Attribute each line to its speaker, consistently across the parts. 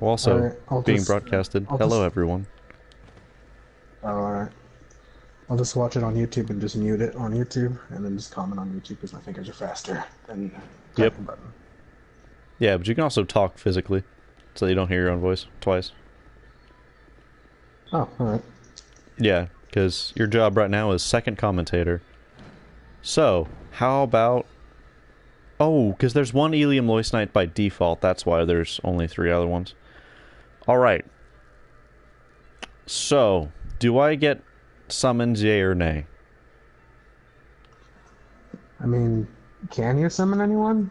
Speaker 1: Also being
Speaker 2: Just,
Speaker 1: broadcasted.
Speaker 2: I'll
Speaker 1: Hello,
Speaker 2: just,
Speaker 1: everyone.
Speaker 2: oh, alright. I'll just watch it on YouTube and just mute it on YouTube, and then just comment on YouTube because my fingers are faster than
Speaker 1: Yep.
Speaker 2: typing button.
Speaker 1: Yeah, but you can also talk physically, so you don't hear your own voice twice.
Speaker 2: Oh, alright.
Speaker 1: Yeah, because your job right now is second commentator. So, how about... Oh, because there's one Ilium Lois Knight by default, that's why there's only 3 other ones. Alright. So, do I get summoned, yay or nay?
Speaker 2: I mean, can you summon anyone?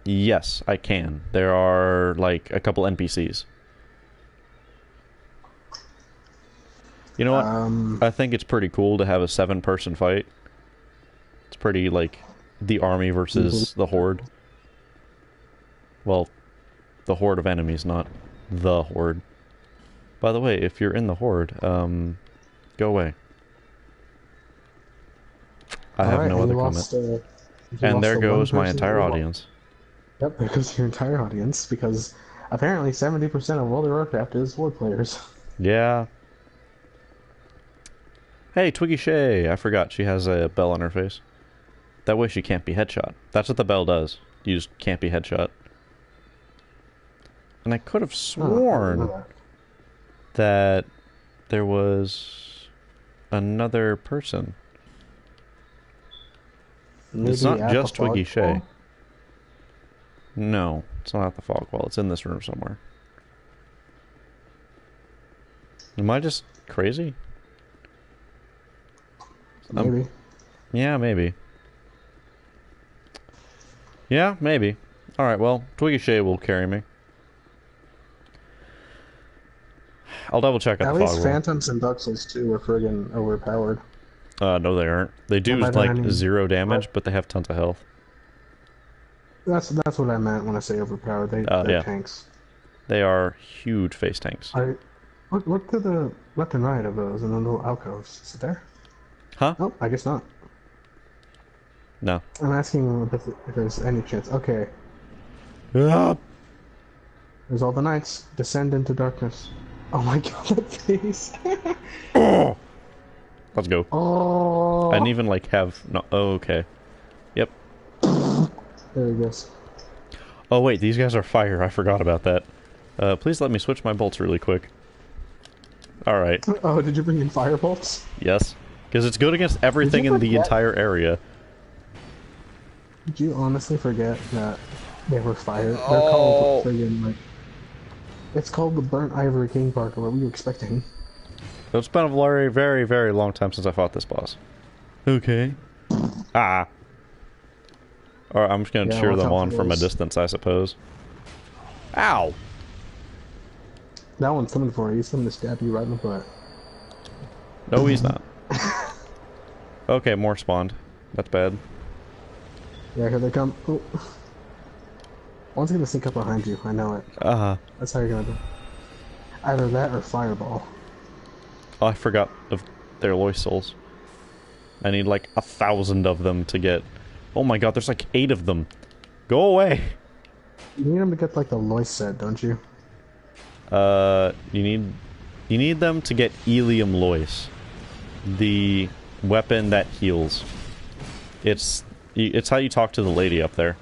Speaker 1: Yes, I can. There are, like, a couple NPCs. You know what? I think it's pretty cool to have a 7-person fight. It's pretty, like, the army versus the horde. Well, the horde of enemies, not the horde. By the way, if you're in the horde, go away. I have no other comment. And there goes my entire audience.
Speaker 2: Yep, there goes your entire audience, because apparently 70% of World of Warcraft is horde players.
Speaker 1: Yeah. Hey, Twiggy Shay! I forgot she has a bell on her face. That way she can't be headshot. That's what the bell does. You just can't be headshot. And I could have sworn that there was another person.
Speaker 2: Maybe
Speaker 1: it's not just Twiggy Shay.
Speaker 2: Wall?
Speaker 1: No, it's not at the fog wall. It's in this room somewhere. Am I just crazy?
Speaker 2: Maybe.
Speaker 1: Yeah, maybe. Yeah, maybe. Alright, well, Twiggy Shay will carry me. I'll double check at the fog wall.
Speaker 2: At least Phantoms and Dark Souls 2 are friggin' overpowered.
Speaker 1: No they aren't. They do, like, 0 damage, but they have tons of health.
Speaker 2: That's what I meant when I say overpowered. They're
Speaker 1: yeah.
Speaker 2: tanks.
Speaker 1: They are huge face tanks.
Speaker 2: Look to the left and right of those in the little alcoves. Is it there?
Speaker 1: Huh?
Speaker 2: Oh, I guess not.
Speaker 1: No.
Speaker 2: I'm asking if there's any chance. Okay.
Speaker 1: Ah!
Speaker 2: There's all the knights. Descend into darkness. Oh my god, that face!
Speaker 1: Oh! Let's go.
Speaker 2: Oh!
Speaker 1: I didn't even, like, have... No, oh, okay. Yep.
Speaker 2: There he goes.
Speaker 1: Oh, wait, these guys are fire. I forgot about that. Please let me switch my bolts really quick. Alright.
Speaker 2: Oh, did you bring in fire bolts?
Speaker 1: Yes. Because it's good against everything in the entire area.
Speaker 2: Did you honestly forget that they were fire? They're called friggin' like... It's called the Burnt Ivory King Parker. What were you expecting?
Speaker 1: It's been a very, very, very long time since I fought this boss. Okay. Ah. Alright, I'm just gonna cheer them on from a distance, I suppose. Ow!
Speaker 2: That one's coming for you. He's coming to stab you right in the butt.
Speaker 1: No, he's not. Okay, more spawned. That's bad.
Speaker 2: Yeah, here they come. Oh. One's gonna sneak up behind you. I know it.
Speaker 1: Uh-huh.
Speaker 2: That's how you're gonna do. Either that or fireball.
Speaker 1: Oh, I forgot of their Lois souls. I need like 1,000 of them to get... Oh my god, there's like 8 of them. Go away!
Speaker 2: You need them to get like the Lois set, don't you?
Speaker 1: You need them to get Ilium Lois. The weapon that heals. It's how you talk to the lady up there.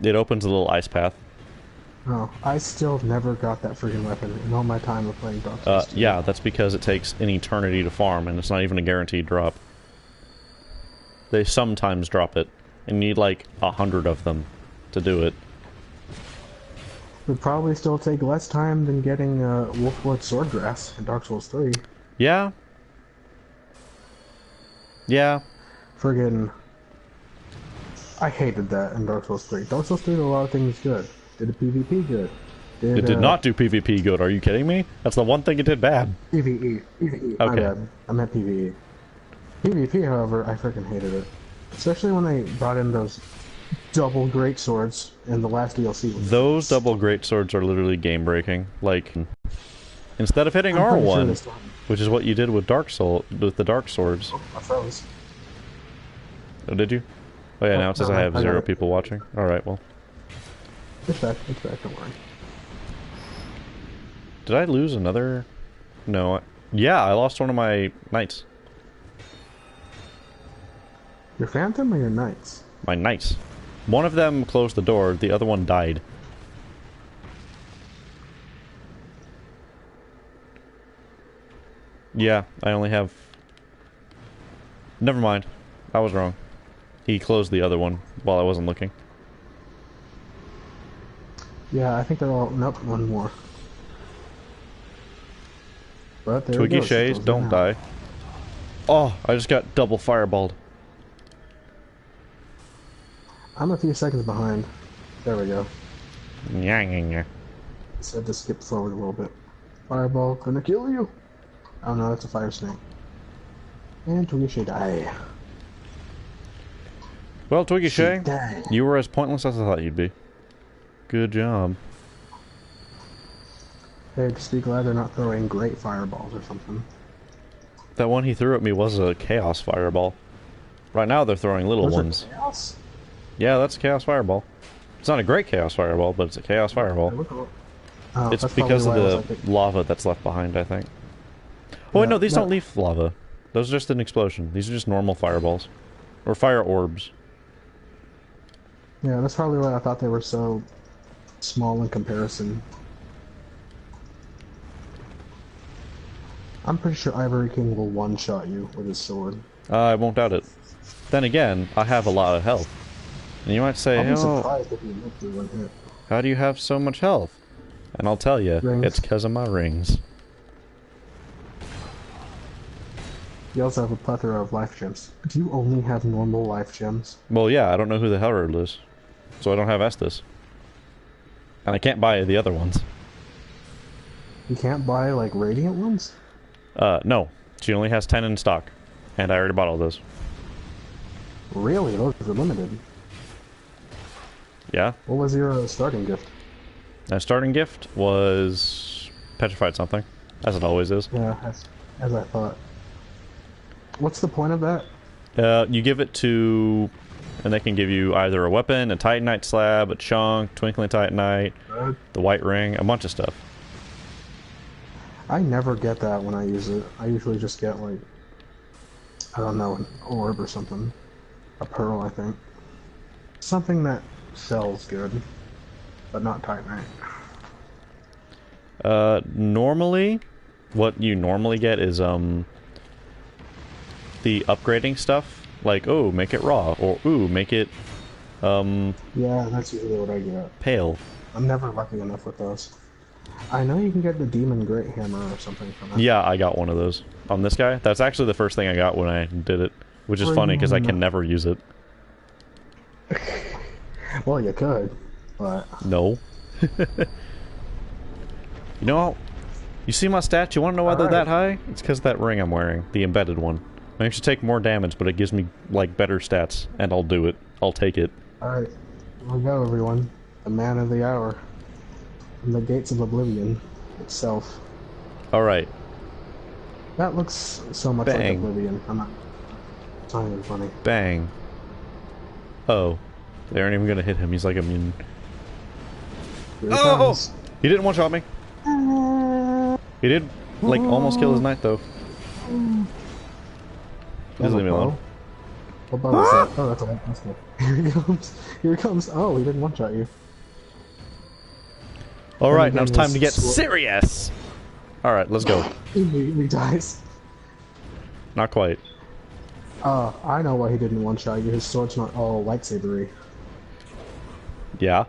Speaker 1: It opens a little ice path.
Speaker 2: Oh, I still never got that freaking weapon in all my time of playing Dark Souls 2.
Speaker 1: Yeah, that's because it takes an eternity to farm, and it's not even a guaranteed drop. They sometimes drop it, and you need like 100 of them to do it.
Speaker 2: Would probably still take less time than getting Wolfblood Swordgrass in Dark Souls 3.
Speaker 1: Yeah. Yeah.
Speaker 2: Friggin'... I hated that in Dark Souls 3. Dark Souls 3 did a lot of things good. Did the PvP good.
Speaker 1: It did not do PvP good, are you kidding me? That's the one thing it did bad.
Speaker 2: PvE. PvE.
Speaker 1: Okay.
Speaker 2: My bad. I meant PvE. PvP, however, I freaking hated it. Especially when they brought in those double great swords in the last DLC.
Speaker 1: Those double great swords are literally game-breaking. Like, instead of hitting R1, sure which is what you did with the Dark Swords.
Speaker 2: Oh, I froze.
Speaker 1: Oh, did you? Oh yeah, now it says I have 0 people watching. Alright, well.
Speaker 2: It's back, don't worry.
Speaker 1: Did I lose another? No. Yeah, I lost one of my knights.
Speaker 2: Your Phantom or your Knights?
Speaker 1: My knights. One of them closed the door, the other one died. Yeah, I only have... Never mind. I was wrong. He closed the other one while I wasn't looking.
Speaker 2: Yeah, I think they're all... Nope, one more. But there
Speaker 1: Twiggy
Speaker 2: it goes.
Speaker 1: Shays, don't die. Oh, I just got double fireballed.
Speaker 2: I'm a few seconds behind. There we go.
Speaker 1: Yeah.
Speaker 2: Just had to skip forward a little bit. Fireball, gonna kill you! Oh no, that's a fire snake. And Twiggy Shay die.
Speaker 1: Well, Twiggy Shay, you were as pointless as I thought you'd be. Good job.
Speaker 2: Hey, just be glad they're not throwing great fireballs or something.
Speaker 1: That one he threw at me was a chaos fireball. Right now they're throwing little ones.
Speaker 2: Chaos?
Speaker 1: Yeah, that's a chaos fireball. It's not a great chaos fireball, but it's a chaos fireball.
Speaker 2: Oh,
Speaker 1: it's because of the lava that's left behind, I think. Oh wait, no, these don't leave lava. Those are just an explosion. These are just normal fireballs. Or fire orbs.
Speaker 2: Yeah, that's probably why I thought they were so small in comparison. I'm pretty sure Ivory King will one-shot you with his sword.
Speaker 1: I won't doubt it. Then again, I have a lot of health. And you might say,
Speaker 2: I'll be surprised if you live through one hit.
Speaker 1: How do you have so much health? And I'll tell you, it's because of my rings.
Speaker 2: You also have a plethora of life gems. Do you only have normal life gems?
Speaker 1: Well, yeah, I don't know who the Herald is. So I don't have Estus. And I can't buy the other ones.
Speaker 2: You can't buy, like, Radiant ones?
Speaker 1: No. She only has 10 in stock. And I already bought all those.
Speaker 2: Really? Those are limited.
Speaker 1: Yeah.
Speaker 2: What was your starting gift?
Speaker 1: My starting gift was petrified something, as it always is.
Speaker 2: Yeah, as I thought. What's the point of that?
Speaker 1: You give it to, and they can give you either a weapon, a Titanite slab, a chunk, twinkling Titanite, the white ring, a bunch of stuff.
Speaker 2: I never get that when I use it. I usually just get, like, I don't know, an orb or something. A pearl, I think. Something that sells good, but not Titanite.
Speaker 1: Normally, what you normally get is, the upgrading stuff. Like, oh, make it raw, or, ooh, make it,
Speaker 2: yeah, that's usually what I get.
Speaker 1: Pale.
Speaker 2: I'm never lucky enough with those. I know you can get the Demon Great Hammer or something from it.
Speaker 1: Yeah, I got one of those. On this guy? That's actually the first thing I got when I did it. Which is funny, because I can never use it.
Speaker 2: Well, you could, but...
Speaker 1: No. You know, you see my stats? You want to know why they're that high? It's because of that ring I'm wearing. The embedded one. It makes you take more damage, but it gives me, like, better stats. And I'll do it. I'll take it.
Speaker 2: Alright, here we go, everyone. The man of the hour. From the gates of Oblivion itself.
Speaker 1: Alright.
Speaker 2: That looks so much like Oblivion. I'm not... It's not even funny.
Speaker 1: Bang. Oh. They aren't even gonna hit him. He's like immune. Oh! He didn't one-shot me. He did, like, almost kill his knight, though. Just leave me alone.
Speaker 2: What bow is that? Oh, that's a that's good. Here he comes. Here he comes. Oh, he didn't one-shot you.
Speaker 1: Alright, now it's time to get serious! Alright, let's go.
Speaker 2: He immediately dies.
Speaker 1: Not quite.
Speaker 2: I know why he didn't one-shot you. His sword's not all lightsabery.
Speaker 1: Yeah.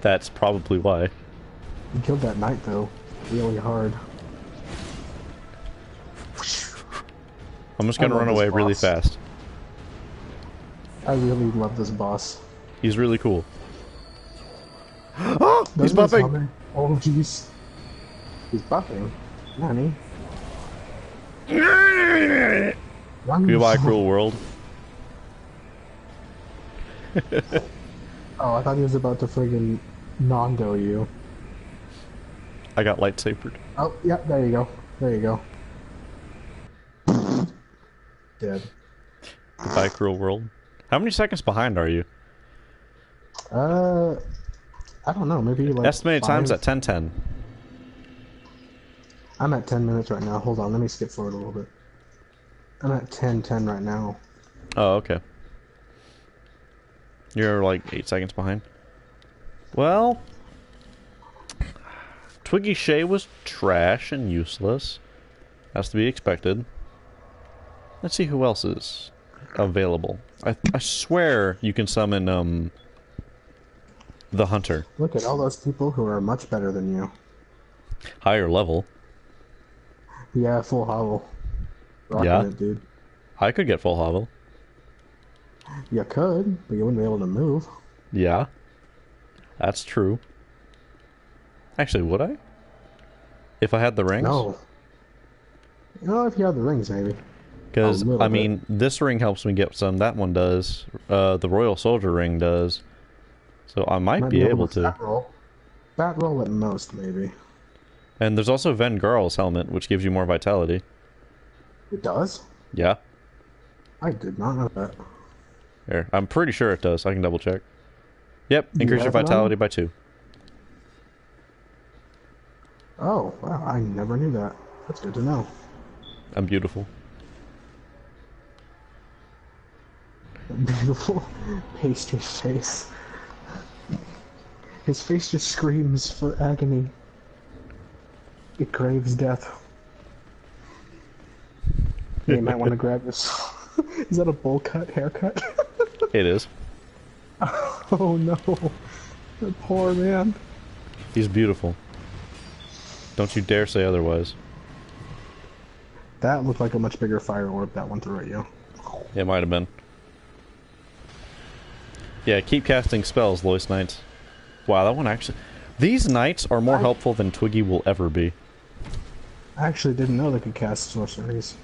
Speaker 1: That's probably why.
Speaker 2: He killed that knight, though. Really hard.
Speaker 1: I'm just gonna run away really fast.
Speaker 2: I really love this boss.
Speaker 1: He's really cool. Oh! He's buffing!
Speaker 2: Oh, jeez. He's buffing? Nani?
Speaker 1: Goodbye, cruel world.
Speaker 2: Oh, I thought he was about to friggin' Nando you.
Speaker 1: I got lightsabered.
Speaker 2: Oh, yeah, there you go. There you go. Dead.
Speaker 1: Goodbye, cruel world. How many seconds behind are you?
Speaker 2: I don't know, maybe like
Speaker 1: Estimated times at 10:10.
Speaker 2: I'm at 10 minutes right now. Hold on, let me skip forward a little bit. I'm at 10:10 right now.
Speaker 1: Oh, okay. You're like 8 seconds behind. Well, Twiggy Shay was trash and useless. Has to be expected. Let's see who else is available. I swear you can summon, the Hunter.
Speaker 2: Look at all those people who are much better than you.
Speaker 1: Higher level.
Speaker 2: Yeah, full hovel. Rocking
Speaker 1: Yeah.
Speaker 2: it, dude.
Speaker 1: I could get full hovel.
Speaker 2: You could, but you wouldn't be able to move.
Speaker 1: Yeah. That's true. Actually, would I? If I had the rings?
Speaker 2: No. You know, if you have the rings, maybe.
Speaker 1: Because, I mean, this ring helps me get some, that one does. The Royal Soldier ring does. So I might be able to.
Speaker 2: Bat roll at most, maybe.
Speaker 1: And there's also Vengarl's helmet, which gives you more vitality.
Speaker 2: It does?
Speaker 1: Yeah.
Speaker 2: I did not know that.
Speaker 1: Here, I'm pretty sure it does. I can double check. Yep, increase your vitality by 2.
Speaker 2: Oh, wow, I never knew that. That's good to know.
Speaker 1: I'm beautiful.
Speaker 2: Beautiful pastry face. His face just screams for agony. It craves death. You might want to grab this. Is that a bowl cut haircut?
Speaker 1: It is.
Speaker 2: Oh no. The poor man.
Speaker 1: He's beautiful. Don't you dare say otherwise.
Speaker 2: That looked like a much bigger fire orb that one threw at you.
Speaker 1: It might have been. Yeah, keep casting spells, Lois Knights. Wow, that one actually... These knights are more helpful than Twiggy will ever be.
Speaker 2: I actually didn't know they could cast sorceries.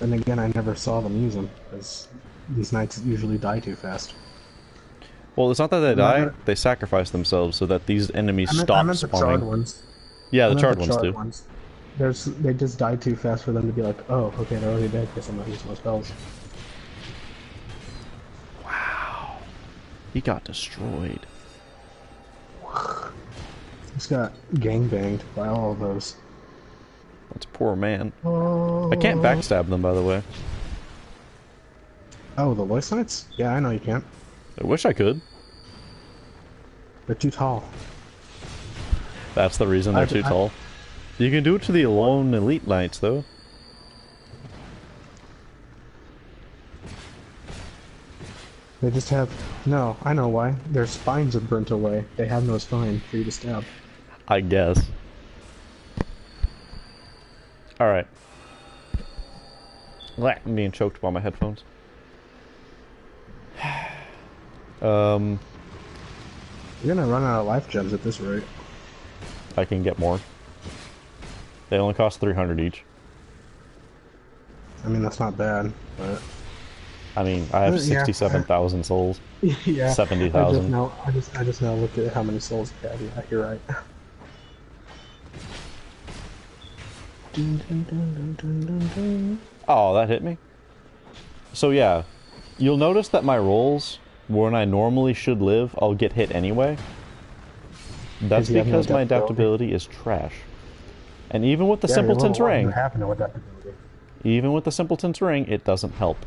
Speaker 2: And again, I never saw them use them, because these knights usually die too fast.
Speaker 1: Well, it's not that they die, they sacrifice themselves so that these enemies stop spawning.
Speaker 2: The charred ones.
Speaker 1: Yeah, the charred ones too.
Speaker 2: They just die too fast for them to be like, oh, okay, they're already dead because I'm not using my spells.
Speaker 1: Wow. He got destroyed.
Speaker 2: He's got gangbanged by all of those.
Speaker 1: That's a poor man.
Speaker 2: Oh.
Speaker 1: I can't backstab them, by the way.
Speaker 2: Oh, the Lois Knights? Yeah, I know you can't.
Speaker 1: I wish I could.
Speaker 2: They're too tall.
Speaker 1: That's the reason they're too tall. You can do it to the lone elite knights, though.
Speaker 2: They just have... No, I know why. Their spines are burnt away. They have no spine for you to stab.
Speaker 1: I guess. Alright. I'm being choked by my headphones.
Speaker 2: You're gonna run out of life gems at this rate.
Speaker 1: I can get more. They only cost 300 each.
Speaker 2: I mean, that's not bad, but...
Speaker 1: I mean, I have 67,000 souls.
Speaker 2: Yeah.
Speaker 1: 70,000.
Speaker 2: I just now looked at how many souls you have. Yeah, you're right.
Speaker 1: Oh, that hit me. So yeah, you'll notice that my rolls, when I normally should live, I'll get hit anyway. That's because my adaptability is trash. And even with the Simpleton's Ring, even with the Simpleton's Ring, it doesn't help.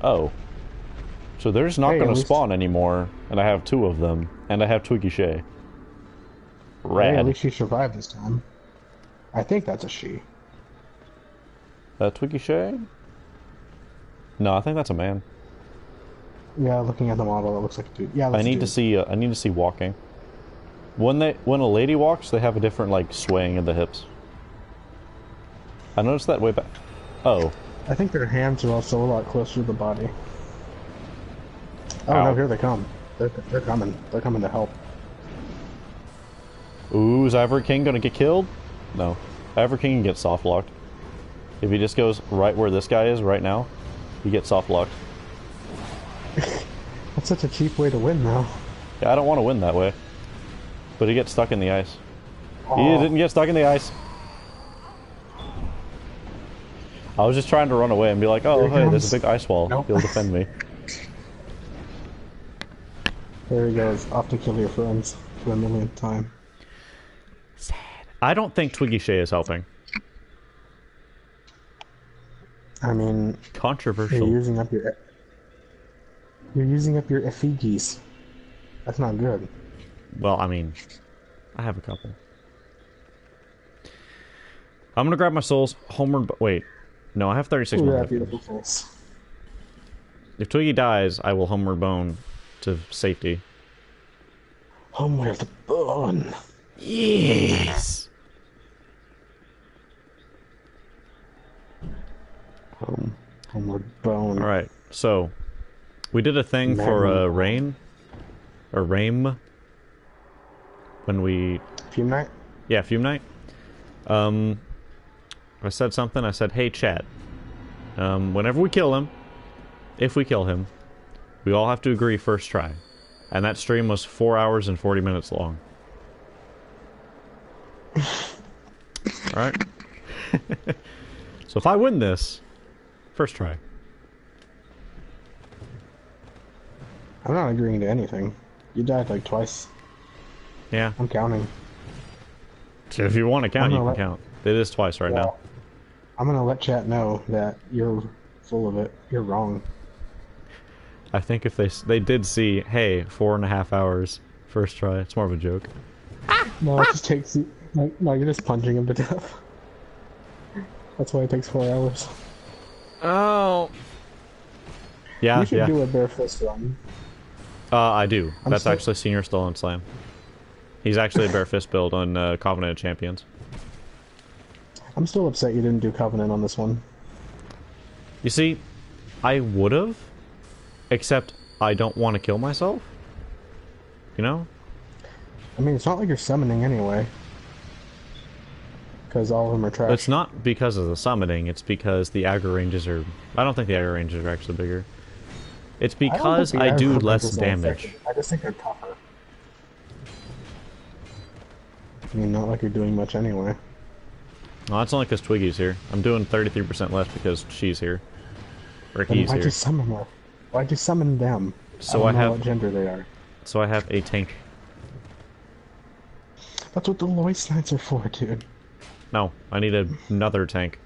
Speaker 1: Oh. So they're just not going to spawn anymore, and I have 2 of them, and I have Twiggy Shay. Rad.
Speaker 2: Hey, at least she survived this time. I think that's a she.
Speaker 1: Twiggy Shay? No, I think that's a man.
Speaker 2: Yeah, looking at the model, it looks like a dude. Yeah,
Speaker 1: I need to see walking. When a lady walks, they have a different like swaying of the hips. I noticed that way back. Oh.
Speaker 2: I think their hands are also a lot closer to the body. Oh no, here they come. They're coming. They're coming to help.
Speaker 1: Ooh, is Ivory King gonna get killed? No. Ivory King can get soft locked. If he just goes right where this guy is right now, he gets soft locked.
Speaker 2: That's such a cheap way to win, though.
Speaker 1: Yeah, I don't want to win that way. But he gets stuck in the ice.
Speaker 2: Oh.
Speaker 1: He didn't get stuck in the ice. I was just trying to run away and be like, oh, hey, there's a big ice wall.
Speaker 2: Nope.
Speaker 1: He'll defend me.
Speaker 2: There he goes, off to kill your friends for the millionth time.
Speaker 1: Sad. I don't think Twiggy Shay is helping.
Speaker 2: I mean,
Speaker 1: controversial.
Speaker 2: You're using up your effigis. That's not good.
Speaker 1: Well, I mean, I have a couple. I'm gonna grab my souls. Homeward. Wait, no, I have 36 more.
Speaker 2: Beautiful face.
Speaker 1: If Twiggy dies, I will homeward bone to safety.
Speaker 2: Homeward bone.
Speaker 1: Yes.
Speaker 2: Homeward bone.
Speaker 1: All right, so we did a thing for rain or rain when we
Speaker 2: Fume night.
Speaker 1: Yeah, Fume night. I said something. I said, "Hey, chat. Whenever we kill him, if we kill him, we all have to agree first try." And that stream was 4 hours and 40 minutes long. Alright? So if I win this, first try.
Speaker 2: I'm not agreeing to anything. You died like twice.
Speaker 1: Yeah.
Speaker 2: I'm counting.
Speaker 1: So if you want to count, you can count. It is twice right now.
Speaker 2: I'm gonna let chat know that you're full of it. You're wrong.
Speaker 1: I think if they did see, hey, 4.5 hours, first try, it's more of a joke.
Speaker 2: No, it just takes you. No, you're just punching him to death. That's why it takes 4 hours.
Speaker 1: Oh. Yeah,
Speaker 2: you should do a bare fist run.
Speaker 1: I do. That's actually Senior still on Slam. He's actually a bare fist build on Covenant of Champions.
Speaker 2: I'm still upset you didn't do Covenant on this one.
Speaker 1: You see, I would've, except I don't want to kill myself. You know?
Speaker 2: I mean, it's not like you're summoning anyway. Because all of them are trash.
Speaker 1: It's not because of the summoning, it's because the aggro ranges are... I don't think the aggro ranges are actually bigger. It's because I do less damage.
Speaker 2: I just think they're tougher. I mean, not like you're doing much anyway.
Speaker 1: Well, that's only because Twiggy's here. I'm doing 33% less because she's here. Or he's here.
Speaker 2: Why'd you summon her? Why'd you summon them?
Speaker 1: So
Speaker 2: I don't know what gender they are.
Speaker 1: So I have a tank.
Speaker 2: That's what the Lois Knights are for, dude.
Speaker 1: No, I need another tank.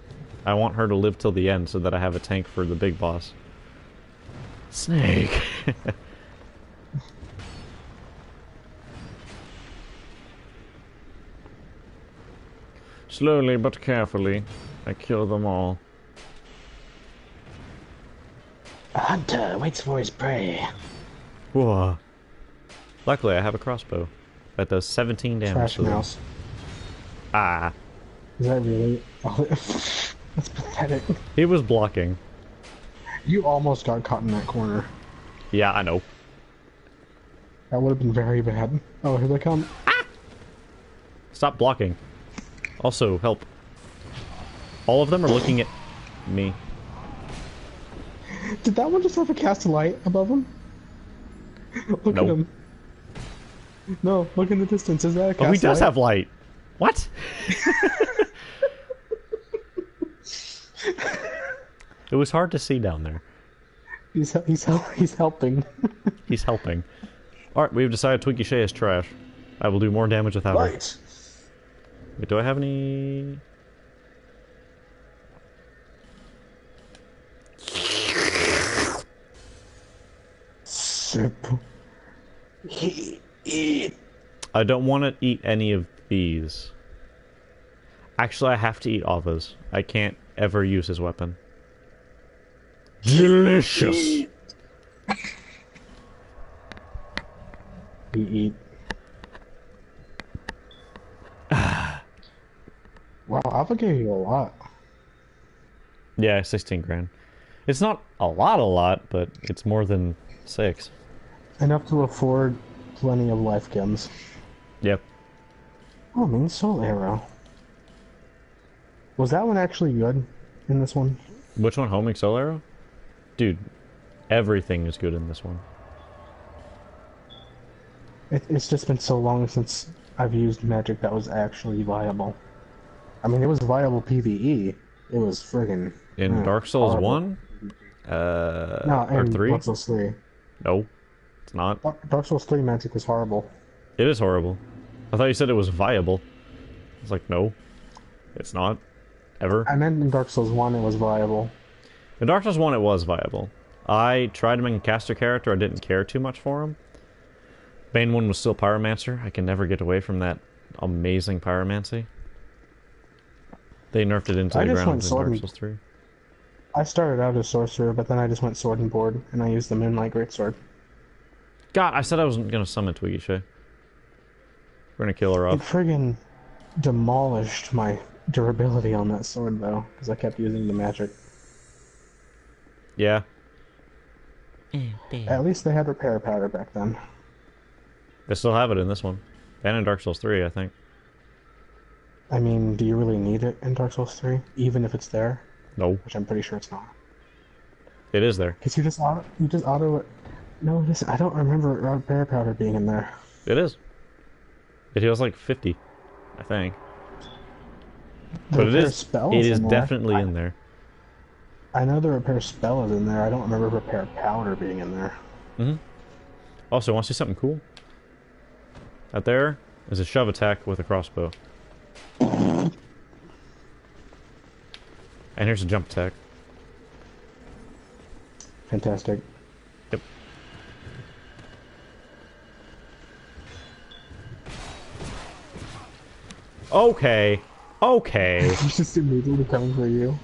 Speaker 1: I want her to live till the end so that I have a tank for the big boss. Snake. Slowly but carefully, I kill them all.
Speaker 2: A hunter waits for his prey.
Speaker 1: Whoa. Luckily, I have a crossbow that does 17 damage.
Speaker 2: Trash mouse.
Speaker 1: Ah.
Speaker 2: Is that really? Oh, that's pathetic.
Speaker 1: He was blocking.
Speaker 2: You almost got caught in that corner.
Speaker 1: Yeah, I know.
Speaker 2: That would have been very bad. Oh, here they come.
Speaker 1: Ah! Stop blocking. Also, help. All of them are looking at me.
Speaker 2: Did that one just have a cast of light above him? Look at him. No, look in the distance. Is that a cast of light?
Speaker 1: Oh, he does have light. What? It was hard to see down there.
Speaker 2: He's helping.
Speaker 1: He's helping. Alright, we've decided Twiggy Shay is trash. I will do more damage without her. Wait, do I have any... I don't want to eat any of these. Actually, I have to eat Ava's. I can't ever use his weapon. Delicious!
Speaker 2: Eat. Wow, Ava gave you a lot.
Speaker 1: Yeah, 16 grand. It's not a lot, but it's more than 6.
Speaker 2: Enough to afford plenty of life gems.
Speaker 1: Yep.
Speaker 2: Oh, I mean, Soul Arrow. Was that one actually good in this one?
Speaker 1: Which one? Homing Soul Arrow? Dude, everything is good in this one.
Speaker 2: It's just been so long since I've used magic that was actually viable. I mean, it was viable PvE. It was friggin'
Speaker 1: in Dark Souls
Speaker 2: horrible.
Speaker 1: 1?
Speaker 2: No,
Speaker 1: or
Speaker 2: in
Speaker 1: 3?
Speaker 2: Dark Souls 3.
Speaker 1: No. It's not.
Speaker 2: Dark Souls 3 magic was horrible.
Speaker 1: It is horrible. I thought you said it was viable. I was like, no, it's not. Ever.
Speaker 2: I meant in Dark Souls 1 it was viable.
Speaker 1: In Dark Souls 1 it was viable. I tried to make a caster character, I didn't care too much for him. Main one was still Pyromancer. I can never get away from that amazing Pyromancy. They nerfed it into the ground in Dark Souls 3.
Speaker 2: I started out as Sorcerer, but then I just went Sword and Board, and I used the Moonlight Greatsword.
Speaker 1: God, I said I wasn't gonna summon Twiggy Shay. We're gonna kill her off.
Speaker 2: It friggin' demolished my durability on that sword, though, because I kept using the magic.
Speaker 1: Yeah.
Speaker 2: At least they had repair powder back then.
Speaker 1: They still have it in this one. And in Dark Souls 3, I think.
Speaker 2: I mean, do you really need it in Dark Souls 3? Even if it's there?
Speaker 1: No.
Speaker 2: Which I'm pretty sure it's not.
Speaker 1: It is there.
Speaker 2: Because you just auto it. No, it isn't. I don't remember repair powder being in there.
Speaker 1: It is. It heals like 50, I think.
Speaker 2: The
Speaker 1: but it is
Speaker 2: in
Speaker 1: definitely in there.
Speaker 2: I know the repair spell is in there. I don't remember repair powder being in there.
Speaker 1: Mm-hmm. Also, want to see something cool? Out there is a shove attack with a crossbow. And here's a jump attack.
Speaker 2: Fantastic.
Speaker 1: Yep. Okay. Okay.
Speaker 2: He's just immediately coming for you.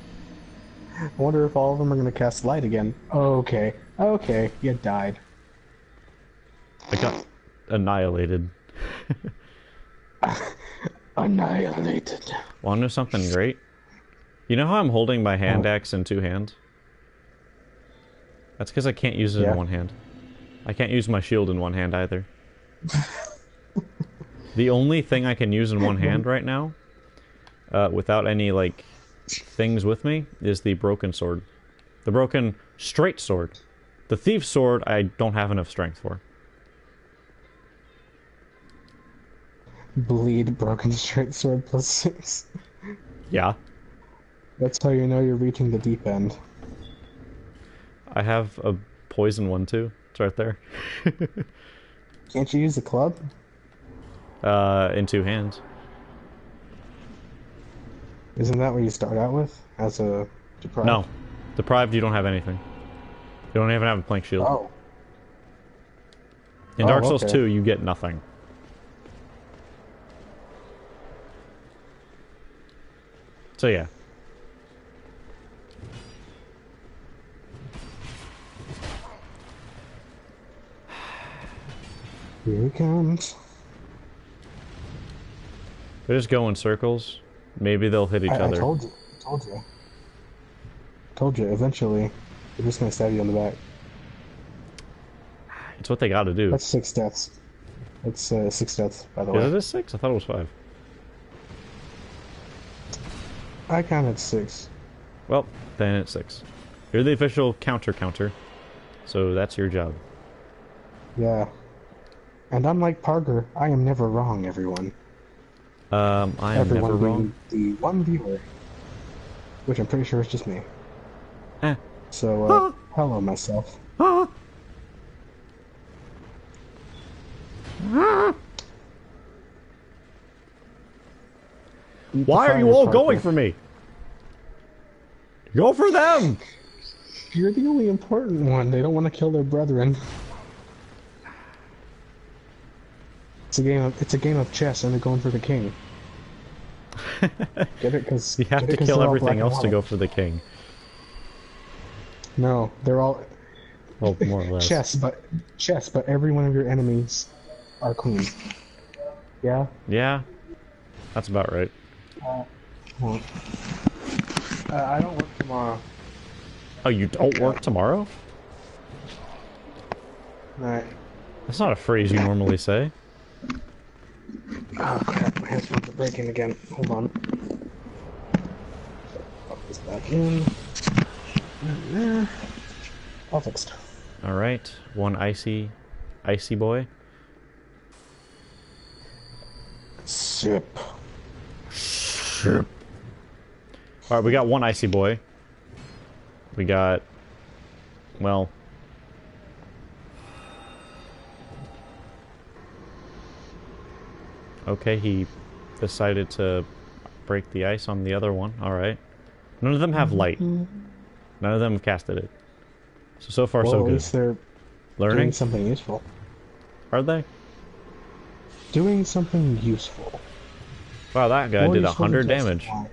Speaker 2: I wonder if all of them are going to cast light again. Okay. Okay. You died.
Speaker 1: I got annihilated.
Speaker 2: Annihilated.
Speaker 1: Want to know something great? You know how I'm holding my hand axe in two hands? That's because I can't use it in one hand. I can't use my shield in one hand either. The only thing I can use in one hand right now, without any, like, things with me, is the broken sword. The broken straight sword. The thief's sword, I don't have enough strength for.
Speaker 2: Bleed broken straight sword +6.
Speaker 1: Yeah.
Speaker 2: That's how you know you're reaching the deep end.
Speaker 1: I have a poison one too. It's right there.
Speaker 2: Can't you use the club?
Speaker 1: In two hands.
Speaker 2: Isn't that what you start out with? As a deprived?
Speaker 1: No. Deprived, you don't have anything. You don't even have a plank shield.
Speaker 2: Oh.
Speaker 1: In Dark Souls 2, you get nothing. So yeah.
Speaker 2: Here he comes.
Speaker 1: They just go in circles. Maybe they'll hit each other.
Speaker 2: I told you. Told you. Eventually, they're just gonna stab you in the back.
Speaker 1: It's what they gotta do.
Speaker 2: That's 6 deaths. It's 6 deaths, by the way.
Speaker 1: Is it 6? I thought it was 5.
Speaker 2: I counted 6.
Speaker 1: Well, then it's 6. You're the official counter. So that's your job.
Speaker 2: Yeah. And unlike Parker, I am never wrong, everyone.
Speaker 1: I am never wrong.
Speaker 2: The one viewer. Which I'm pretty sure is just me.
Speaker 1: Eh.
Speaker 2: So, hello myself.
Speaker 1: Why are you all going for me? Go for them!
Speaker 2: You're the only important one. They don't want to kill their brethren. It's a game of chess, and they're going for the king. Get it? Because
Speaker 1: you have to kill everything else to go for the king.
Speaker 2: No, they're all.
Speaker 1: Well, more or less.
Speaker 2: Chess, but every one of your enemies are queen. Yeah.
Speaker 1: Yeah, that's about right.
Speaker 2: I don't work tomorrow.
Speaker 1: Oh, you don't work tomorrow?
Speaker 2: Alright.
Speaker 1: That's not a phrase you normally say.
Speaker 2: Oh crap, my headphones are breaking again. Hold on. Pop this back in. There. All fixed.
Speaker 1: Alright, one icy boy.
Speaker 2: Sip.
Speaker 1: Alright, we got one icy boy. We got... well... Okay, he decided to break the ice on the other one. Alright. None of them have light. None of them have casted it. So far,
Speaker 2: Well,
Speaker 1: so
Speaker 2: at
Speaker 1: good.
Speaker 2: least they're doing
Speaker 1: Learning?
Speaker 2: something useful.
Speaker 1: Are they?
Speaker 2: Doing something useful.
Speaker 1: Wow, that guy
Speaker 2: More
Speaker 1: did
Speaker 2: useful than
Speaker 1: 100
Speaker 2: casting
Speaker 1: damage.
Speaker 2: light.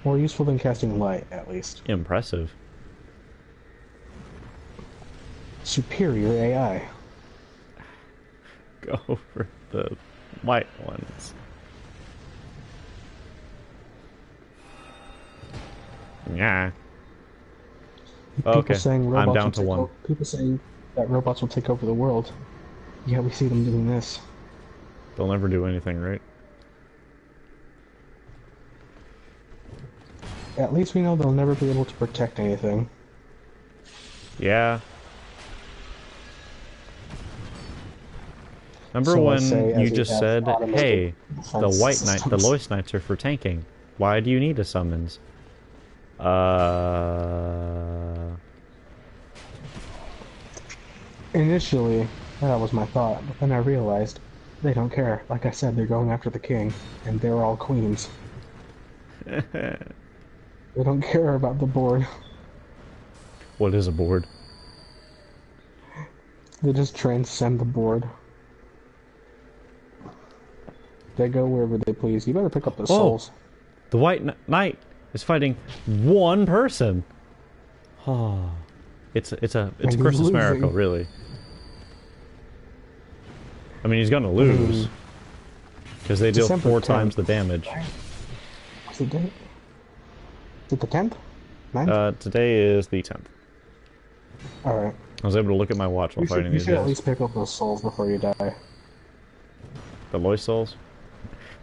Speaker 2: More useful than casting light, at least.
Speaker 1: Impressive.
Speaker 2: Superior AI.
Speaker 1: Go for the white ones. Yeah.
Speaker 2: People
Speaker 1: Okay,
Speaker 2: saying
Speaker 1: I'm
Speaker 2: robots will
Speaker 1: down to
Speaker 2: take
Speaker 1: one.
Speaker 2: over. People saying that robots will take over the world. Yeah, we see them doing this.
Speaker 1: They'll never do anything, right?
Speaker 2: At least we know they'll never be able to protect anything.
Speaker 1: Yeah. Remember
Speaker 2: So I
Speaker 1: when
Speaker 2: say,
Speaker 1: you
Speaker 2: as we
Speaker 1: just
Speaker 2: have
Speaker 1: said,
Speaker 2: automated
Speaker 1: hey, the
Speaker 2: defense
Speaker 1: white knight, the
Speaker 2: systems.
Speaker 1: Lois Knights are for tanking. Why do you need a summons?
Speaker 2: Initially, that was my thought, but then I realized they don't care. Like I said, they're going after the king, and they're all queens. They don't care about the board.
Speaker 1: What is a board?
Speaker 2: They just transcend the board. They go wherever they please. You better pick up the
Speaker 1: Oh,
Speaker 2: souls.
Speaker 1: the white knight is fighting one person. Oh, it's a
Speaker 2: And he's
Speaker 1: Christmas miracle,
Speaker 2: losing.
Speaker 1: really. I mean, he's gonna lose because they deal
Speaker 2: December
Speaker 1: 4
Speaker 2: 10th.
Speaker 1: times the damage.
Speaker 2: What's the date? Is it the 10th? 9th?
Speaker 1: Today is the 10th.
Speaker 2: Alright.
Speaker 1: I was able to look at my watch while fighting
Speaker 2: You
Speaker 1: these
Speaker 2: should at
Speaker 1: guys.
Speaker 2: least pick up those souls before you die.
Speaker 1: The Lois souls.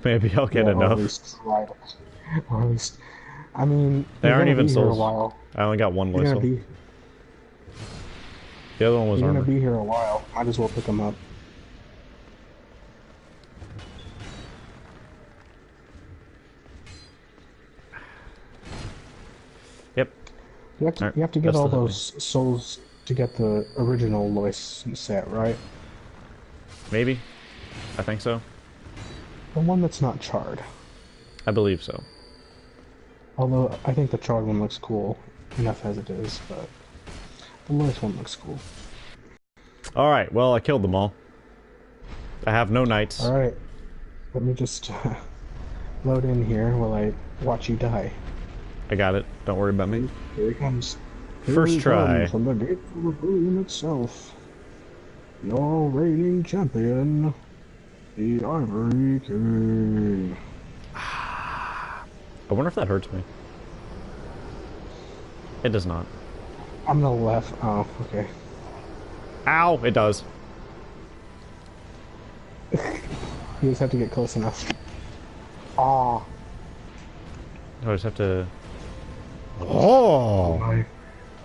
Speaker 1: Maybe I'll get
Speaker 2: Yeah,
Speaker 1: enough.
Speaker 2: Or at least try to. Or at least... I mean,
Speaker 1: They
Speaker 2: you're
Speaker 1: aren't
Speaker 2: gonna
Speaker 1: even
Speaker 2: be here a
Speaker 1: souls.
Speaker 2: while.
Speaker 1: I only got one
Speaker 2: You're
Speaker 1: Lois
Speaker 2: gonna
Speaker 1: soul.
Speaker 2: be...
Speaker 1: The other one was
Speaker 2: You're
Speaker 1: armor.
Speaker 2: gonna be here a while. Might as well pick them up.
Speaker 1: Yep.
Speaker 2: You have to get all those souls to get the original Lois set, right?
Speaker 1: Maybe. I think so.
Speaker 2: The one that's not charred.
Speaker 1: I believe so.
Speaker 2: Although, I think the charred one looks cool, enough as it is, but the Lois one looks cool.
Speaker 1: Alright, well, I killed them all. I have no knights.
Speaker 2: Alright, let me just load in here while I watch you die.
Speaker 1: I got it. Don't worry about me.
Speaker 2: Here he comes.
Speaker 1: First try.
Speaker 2: From the gate of rebellion itself. Your reigning champion, the Ivory King.
Speaker 1: I wonder if that hurts me. It does not.
Speaker 2: I'm the left. Oh, okay.
Speaker 1: Ow! It does.
Speaker 2: You just have to get close enough. Ah.
Speaker 1: I just have to... Oh!
Speaker 2: My.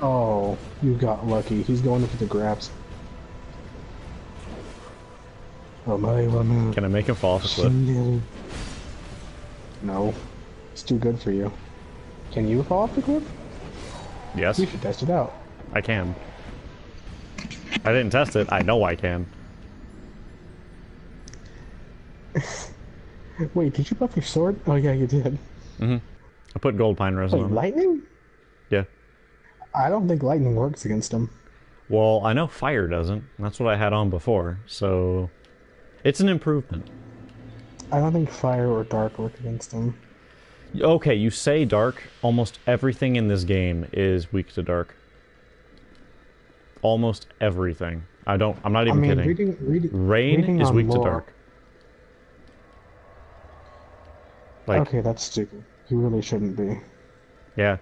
Speaker 2: Oh, you got lucky. He's going into the grabs. Oh my,
Speaker 1: Can I make him fall off a cliff?
Speaker 2: No. It's too good for you. Can you fall off the cliff?
Speaker 1: Yes,
Speaker 2: You should test it out.
Speaker 1: I can. I didn't test it. I know I can.
Speaker 2: Wait, did you buff your sword? Oh yeah, you did.
Speaker 1: Mm-hmm. I put gold pine resin
Speaker 2: Wait,
Speaker 1: on it.
Speaker 2: lightning?
Speaker 1: Yeah.
Speaker 2: I don't think lightning works against him.
Speaker 1: Well, I know fire doesn't. That's what I had on before, so... It's an improvement.
Speaker 2: I don't think fire or dark work against him.
Speaker 1: Okay, you say dark. Almost everything in this game is weak to dark. Almost everything. I'm not even kidding. Rain is weak to dark. Like,
Speaker 2: okay, that's stupid. He really shouldn't be.
Speaker 1: yeah,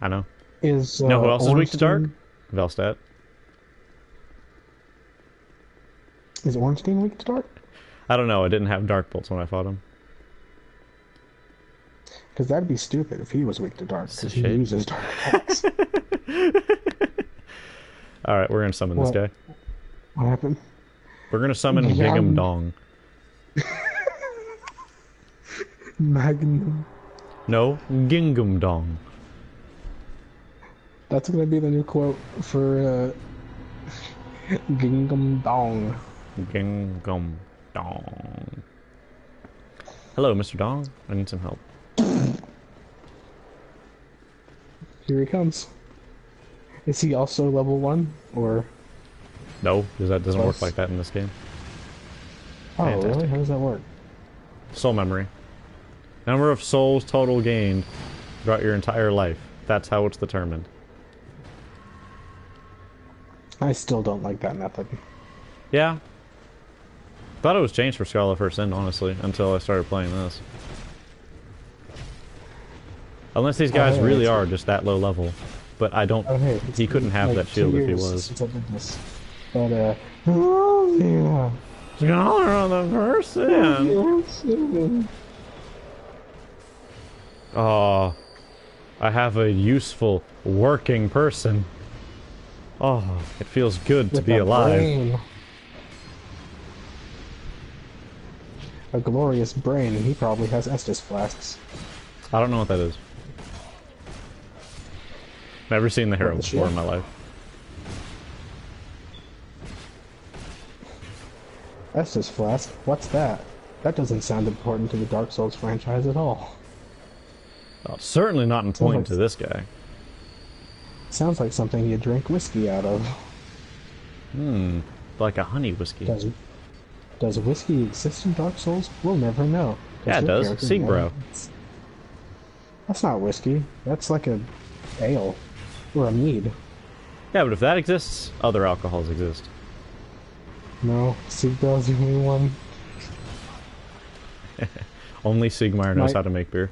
Speaker 1: I know.
Speaker 2: Is
Speaker 1: You know who else is weak to dark?
Speaker 2: Ornstein-
Speaker 1: Velstadt.
Speaker 2: Is Ornstein weak to dark?
Speaker 1: I don't know. I didn't have dark bolts when I fought him.
Speaker 2: Because that'd be stupid if he was weak to dark. Because he
Speaker 1: Shit.
Speaker 2: uses dark attacks.
Speaker 1: Alright, we're gonna summon this guy.
Speaker 2: What happened?
Speaker 1: We're gonna summon Gingham Dong.
Speaker 2: Magnum.
Speaker 1: No, Gingham Dong.
Speaker 2: That's gonna be the new quote for Gingham Dong.
Speaker 1: Gingham. Dong. Hello, Mr. Dong. I need some help.
Speaker 2: Here he comes. Is he also level 1, or...?
Speaker 1: No, because that doesn't work like that in this game.
Speaker 2: Oh,
Speaker 1: Fantastic.
Speaker 2: really? How does that work?
Speaker 1: Soul memory. Number of souls total gained throughout your entire life. That's how it's determined.
Speaker 2: I still don't like that method.
Speaker 1: Yeah. Thought it was changed for Scholar First Sin, honestly, until I started playing this. Unless these guys really are just that low level. But I don't... he couldn't have like that shield if he was.
Speaker 2: Since I did this. But, oh, yeah.
Speaker 1: Scholar of the First Sin! Oh, I have a useful, working person. Oh, it feels good to be alive.
Speaker 2: Brain. A glorious brain, and he probably has Estus flasks.
Speaker 1: I don't know what that is. Never seen the hero before in my life.
Speaker 2: Estus flask? What's that? That doesn't sound important to the Dark Souls franchise at all.
Speaker 1: Well, certainly not important to this guy.
Speaker 2: Sounds like something you drink whiskey out of.
Speaker 1: Like a honey whiskey.
Speaker 2: Does whiskey exist in Dark Souls? We'll never know.
Speaker 1: Yeah, it does. Seagbro.
Speaker 2: That's not whiskey. That's like a ale. Or a mead.
Speaker 1: Yeah, but if that exists, other alcohols exist.
Speaker 2: No, Siegbro's the only one.
Speaker 1: Only Siegmeyer knows how to make beer.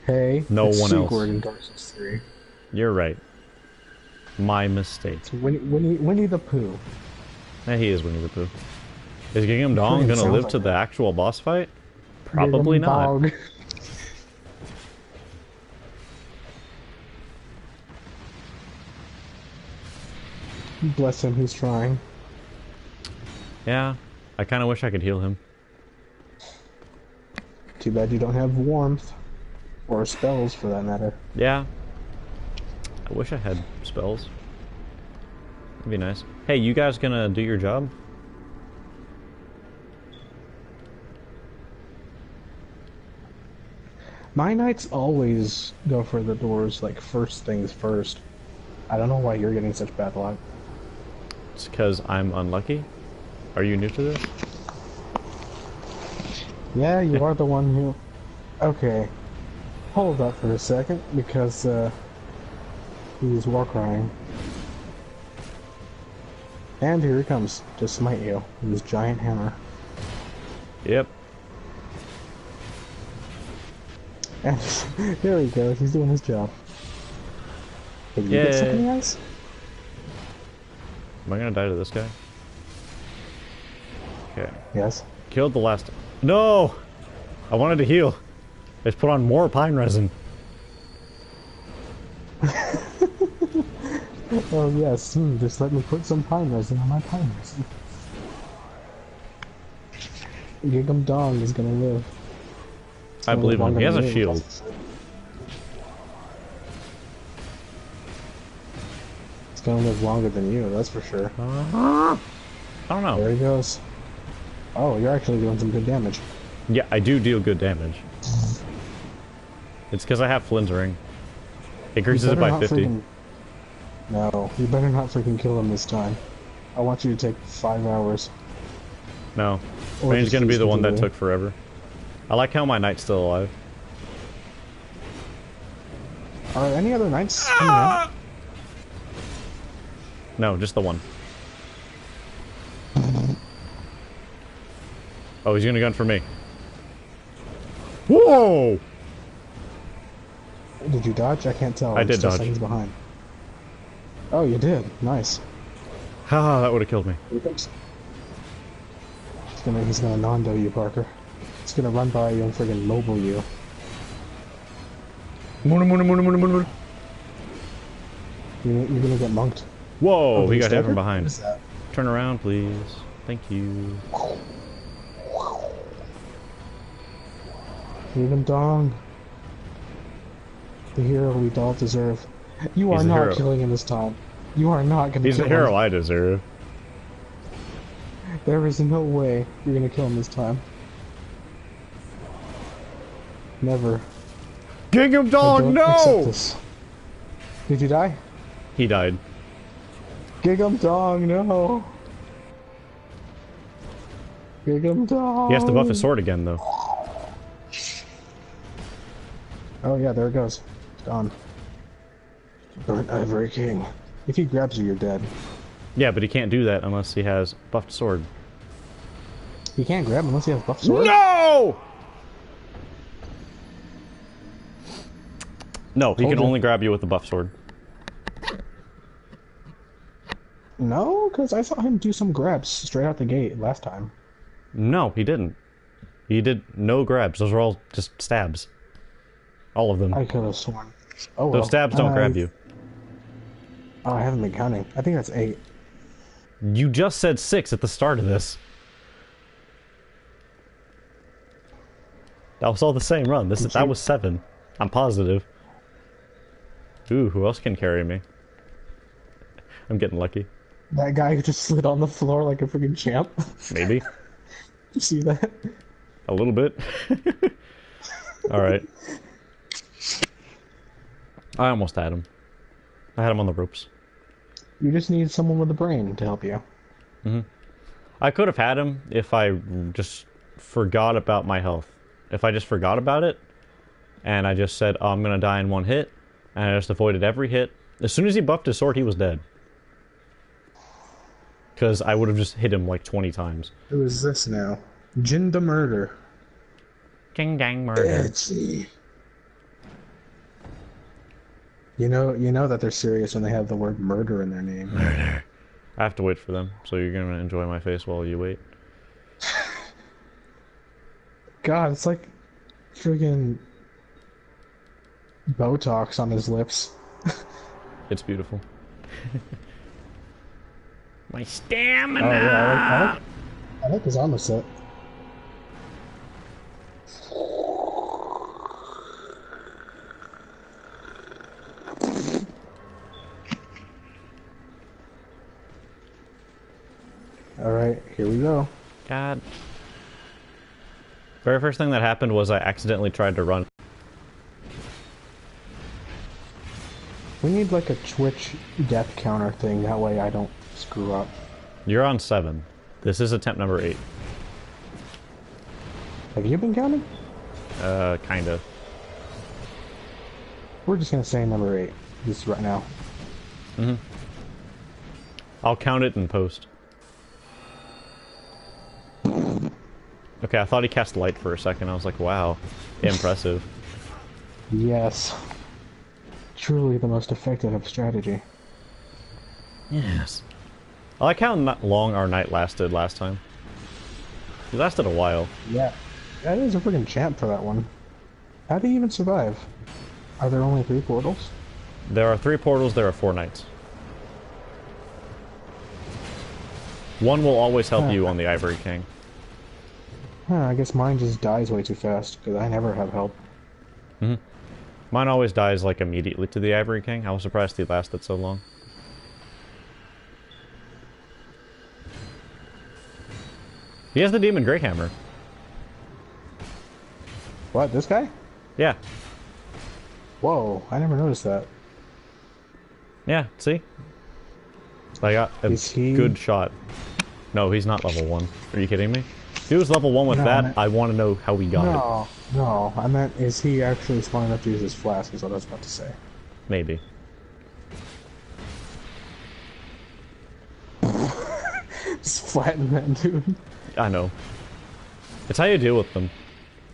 Speaker 2: Hey,
Speaker 1: no one else.
Speaker 2: In Dark Souls 3.
Speaker 1: You're right. My mistake.
Speaker 2: It's Winnie the Pooh.
Speaker 1: Yeah, he is Winnie the Pooh. Is Gingham Dong gonna live to the actual boss fight? Probably not.
Speaker 2: Bless him, he's trying.
Speaker 1: Yeah, I kind of wish I could heal him.
Speaker 2: Too bad you don't have warmth. Or spells, for that matter.
Speaker 1: Yeah. I wish I had spells. That'd be nice. Hey, you guys gonna do your job?
Speaker 2: My knights always go for the doors, like, first things first. I don't know why you're getting such bad luck.
Speaker 1: It's because I'm unlucky? Are you new to this?
Speaker 2: Yeah, you are the one who... Okay. Hold up for a second, because, he's war crying. And here he comes, to smite you with his giant hammer.
Speaker 1: Yep.
Speaker 2: And there he goes, he's doing his job. Can you get something else?
Speaker 1: Am I gonna die to this guy? Okay.
Speaker 2: Yes.
Speaker 1: Killed the last... No! I wanted to heal. I just put on more pine resin.
Speaker 2: Oh yes, just let me put some pine resin on my pine resin. Gingham Dong is gonna live.
Speaker 1: I believe him. He has a shield.
Speaker 2: It's gonna live longer than you, that's for sure.
Speaker 1: I don't know.
Speaker 2: There he goes. Oh, you're actually doing some good damage.
Speaker 1: Yeah, I do deal good damage. It's because I have Flynn's ring. It increases it by 50.
Speaker 2: No, you better not freaking kill him this time. I want you to take 5 hours.
Speaker 1: No. Rain's gonna be the one that took forever. I like how my knight's still alive.
Speaker 2: Are any other knights coming out?
Speaker 1: No, just the one. Oh, he's gonna gun for me. Whoa!
Speaker 2: Did you dodge? I can't tell.
Speaker 1: I did dodge.
Speaker 2: Seconds behind. Oh, you did. Nice.
Speaker 1: Haha, that would have killed me.
Speaker 2: He's gonna non-do you, Parker. He's gonna run by you and friggin' mobile you. You're gonna get monked.
Speaker 1: Whoa, he got hit from behind. Turn around, please. Thank you.
Speaker 2: Gingham Dong. The hero we all deserve. You are not killing him this time. You are not gonna kill him.
Speaker 1: He's the hero I deserve.
Speaker 2: There is no way you're gonna kill him this time. Never.
Speaker 1: Gingham
Speaker 2: I
Speaker 1: Dog,
Speaker 2: don't accept
Speaker 1: no!
Speaker 2: this. Did you die?
Speaker 1: He died.
Speaker 2: Gig'em Dong, no! Gig'em Dong!
Speaker 1: He has to buff his sword again, though.
Speaker 2: Oh yeah, there it goes. It's gone. Burnt Ivory King. If he grabs you, you're dead.
Speaker 1: Yeah, but he can't do that unless he has buffed sword.
Speaker 2: He can't grab unless he has buff sword?
Speaker 1: No! No, he can only grab you with the buff sword.
Speaker 2: No, because I saw him do some grabs straight out the gate last time.
Speaker 1: No, he didn't. He did no grabs. Those are all just stabs. All of them.
Speaker 2: I could have sworn. Oh well.
Speaker 1: Those stabs don't grab you.
Speaker 2: Oh, I haven't been counting. I think that's 8.
Speaker 1: You just said 6 at the start of this. That was all the same run. That was 7. I'm positive. Ooh, who else can carry me? I'm getting lucky.
Speaker 2: That guy who just slid on the floor like a freaking champ.
Speaker 1: Maybe.
Speaker 2: You see that?
Speaker 1: A little bit. Alright. I almost had him. I had him on the ropes.
Speaker 2: You just need someone with a brain to help you.
Speaker 1: Mm-hmm. I could have had him if I just forgot about my health. If I just forgot about it, and I just said, oh, I'm gonna die in one hit, and I just avoided every hit. As soon as he buffed his sword, he was dead. Because I would have just hit him like 20 times.
Speaker 2: Who is this now? Jinda Murder.
Speaker 1: Ding dang murder.
Speaker 2: Etsy. You know that they're serious when they have the word murder in their name.
Speaker 1: Murder. I have to wait for them, so you're gonna enjoy my face while you wait.
Speaker 2: God, it's like friggin' Botox on his lips.
Speaker 1: It's beautiful. My stamina!
Speaker 2: Oh yeah, I like his armor set. Alright, here we go.
Speaker 1: God. Very first thing that happened was I accidentally tried to run.
Speaker 2: We need like a Twitch death counter thing, that way I don't screw up.
Speaker 1: You're on 7. This is attempt number 8.
Speaker 2: Have you been counting?
Speaker 1: Kinda.
Speaker 2: We're just gonna say number 8, just right now.
Speaker 1: Mm-hmm. I'll count it in post. Okay, I thought he cast light for a second. I was like, wow, impressive.
Speaker 2: Yes. Truly the most effective of strategy.
Speaker 1: Yes. I like how long our night lasted last time. It lasted a while.
Speaker 2: Yeah. That is a freaking champ for that one. How do you even survive? Are there only 3 portals?
Speaker 1: There are 3 portals, there are 4 nights. One will always help you on the Ivory King.
Speaker 2: Huh, I guess mine just dies way too fast, because I never have help.
Speaker 1: Mm-hmm. Mine always dies, like, immediately to the Ivory King. I was surprised he lasted so long. He has the Demon Greyhammer.
Speaker 2: What, this guy?
Speaker 1: Yeah.
Speaker 2: Whoa, I never noticed that.
Speaker 1: Yeah, see? I got a good shot. No, he's not level 1. Are you kidding me? If he was level 1 with that, I want to know how he got it.
Speaker 2: No, I meant, is he actually smart enough to use his flask, is what I was about to say.
Speaker 1: Maybe.
Speaker 2: Just flatten that dude.
Speaker 1: I know. It's how you deal with them.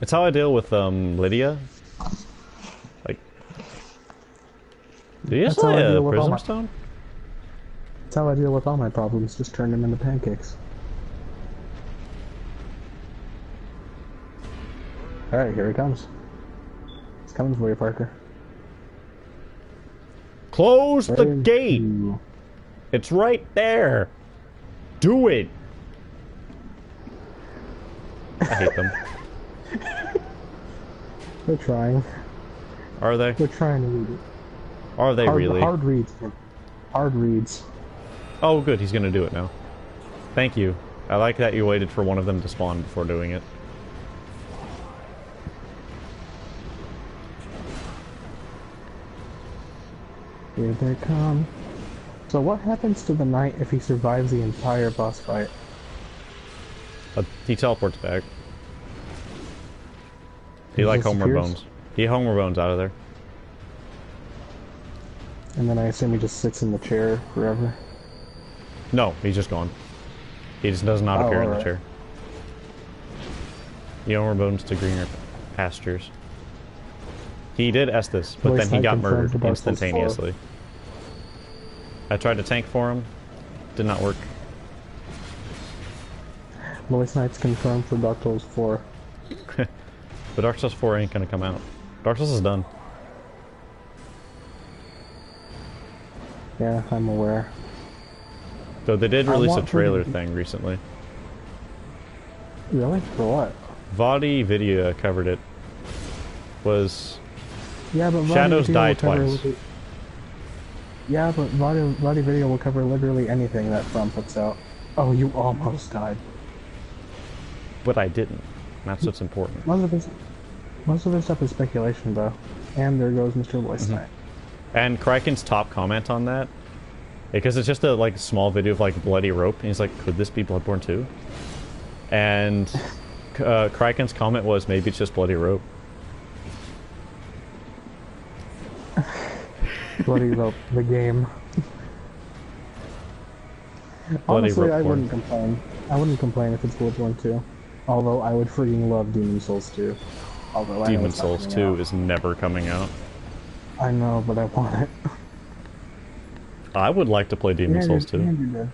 Speaker 1: It's how I deal with, Lydia. Like... Do you just lay a prism stone?
Speaker 2: That's how I deal with all my problems, just turn them into pancakes. Alright, here he comes. He's coming for you, Parker.
Speaker 1: Close the gate! It's right there! Do it! I hate them.
Speaker 2: They're trying.
Speaker 1: Are they?
Speaker 2: They're trying to read it.
Speaker 1: Are they really?
Speaker 2: Hard reads. Hard reads.
Speaker 1: Oh, good. He's gonna do it now. Thank you. I like that you waited for one of them to spawn before doing it.
Speaker 2: Here they come. So what happens to the knight if he survives the entire boss fight?
Speaker 1: He teleports back. He
Speaker 2: He
Speaker 1: like
Speaker 2: just
Speaker 1: Homeward
Speaker 2: appears?
Speaker 1: Bones. He Homeward Bones out of there.
Speaker 2: And then I assume he just sits in the chair forever?
Speaker 1: No, he's just gone. He just does not appear in the
Speaker 2: alright.
Speaker 1: chair. He Homeward Bones to greener pastures. He did Estus, but
Speaker 2: Voice
Speaker 1: then he
Speaker 2: line
Speaker 1: got
Speaker 2: confirmed
Speaker 1: murdered
Speaker 2: for Dark Souls 4.
Speaker 1: instantaneously. I tried to tank for him. Did not work.
Speaker 2: Voice Knight's confirmed for Dark Souls 4.
Speaker 1: But Dark Souls 4 ain't gonna come out. Dark Souls is done.
Speaker 2: Yeah, I'm aware.
Speaker 1: Though they did release a
Speaker 2: want
Speaker 1: trailer
Speaker 2: to-
Speaker 1: thing recently.
Speaker 2: Really? For what?
Speaker 1: Vadi Video covered it. Was
Speaker 2: Yeah, but
Speaker 1: Shadows
Speaker 2: Video
Speaker 1: died
Speaker 2: will cover
Speaker 1: twice.
Speaker 2: Yeah, but Vadi Video will cover literally anything that From puts out. Oh, you almost died.
Speaker 1: but I didn't. That's what's important.
Speaker 2: Most of this stuff is speculation, though. And there goes Mr. Voice Knight.
Speaker 1: And Kraken's top comment on that, because it's just a like small video of like bloody rope, and he's like, "Could this be Bloodborne 2?" And Kraken's comment was, "Maybe it's just bloody rope."
Speaker 2: Bloody Rope, the game.
Speaker 1: Bloody
Speaker 2: Honestly,
Speaker 1: rope
Speaker 2: I
Speaker 1: porn.
Speaker 2: wouldn't complain. I wouldn't complain if it's Bloodborne 2. Although I would freaking love Demon Souls 2. Although I know
Speaker 1: Demon
Speaker 2: it's not
Speaker 1: Souls
Speaker 2: coming
Speaker 1: 2
Speaker 2: out.
Speaker 1: is never coming out.
Speaker 2: I know, but I want it.
Speaker 1: I would like to play Demon Souls 2.
Speaker 2: Andrew,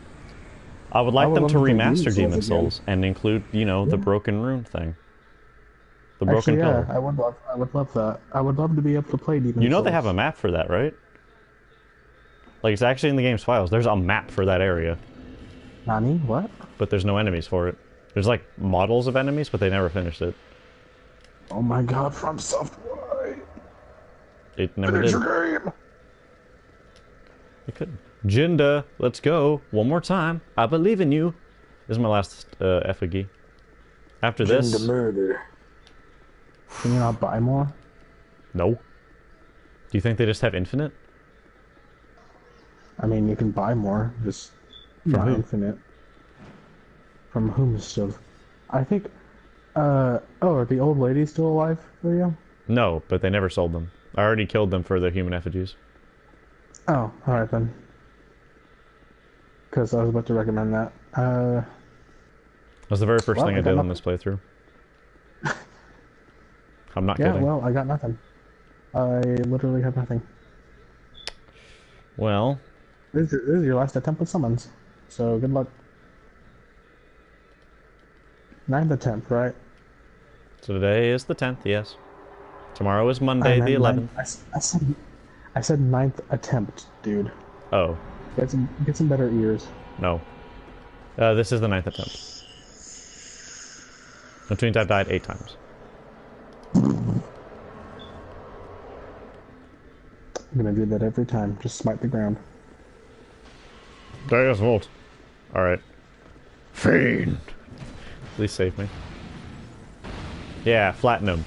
Speaker 1: I would like
Speaker 2: I would
Speaker 1: them
Speaker 2: love
Speaker 1: to
Speaker 2: to play
Speaker 1: remaster
Speaker 2: Demon
Speaker 1: Demon
Speaker 2: Souls again.
Speaker 1: Souls and include, you know, the
Speaker 2: Yeah.
Speaker 1: Broken Rune thing. The Broken
Speaker 2: Actually, yeah,
Speaker 1: Pillar.
Speaker 2: I would love that. I would love to be able to play Demon Souls.
Speaker 1: You know they have a map for that, right? Like, it's actually in the game's files. There's a map for that area,
Speaker 2: Nani? What?
Speaker 1: but there's no enemies for it. There's, like, models of enemies, but they never finished it.
Speaker 2: Oh my god, From Software!
Speaker 1: It never did.
Speaker 2: your game!
Speaker 1: It couldn't. Jinda, let's go. One more time. I believe in you. This is my last effigy. After this...
Speaker 2: murder. Can you not buy more?
Speaker 1: No. Do you think they just have infinite?
Speaker 2: I mean, you can buy more, just not
Speaker 1: who?
Speaker 2: infinite. From whom still? I think, oh, are the old ladies still alive for you?
Speaker 1: No, but they never sold them. I already killed them for their human effigies.
Speaker 2: Oh, alright then. Because I was about to recommend that.
Speaker 1: That was the very first
Speaker 2: Well,
Speaker 1: thing
Speaker 2: I
Speaker 1: I
Speaker 2: got
Speaker 1: did on
Speaker 2: nothing.
Speaker 1: this playthrough. I'm not
Speaker 2: Yeah,
Speaker 1: kidding.
Speaker 2: well, I got nothing. I literally have nothing.
Speaker 1: Well,
Speaker 2: This is your last attempt with summons. So, good luck. 9th attempt, right?
Speaker 1: so today is the 10th, yes. Tomorrow is Monday, the 11th.
Speaker 2: I said 9th attempt, dude.
Speaker 1: Oh,
Speaker 2: Get some better ears.
Speaker 1: no. This is the 9th attempt. Which means I've died 8 times.
Speaker 2: I'm gonna do that every time. Just smite the ground.
Speaker 1: Deus Volt. Alright. Fiend! Please save me. Yeah, flatten him.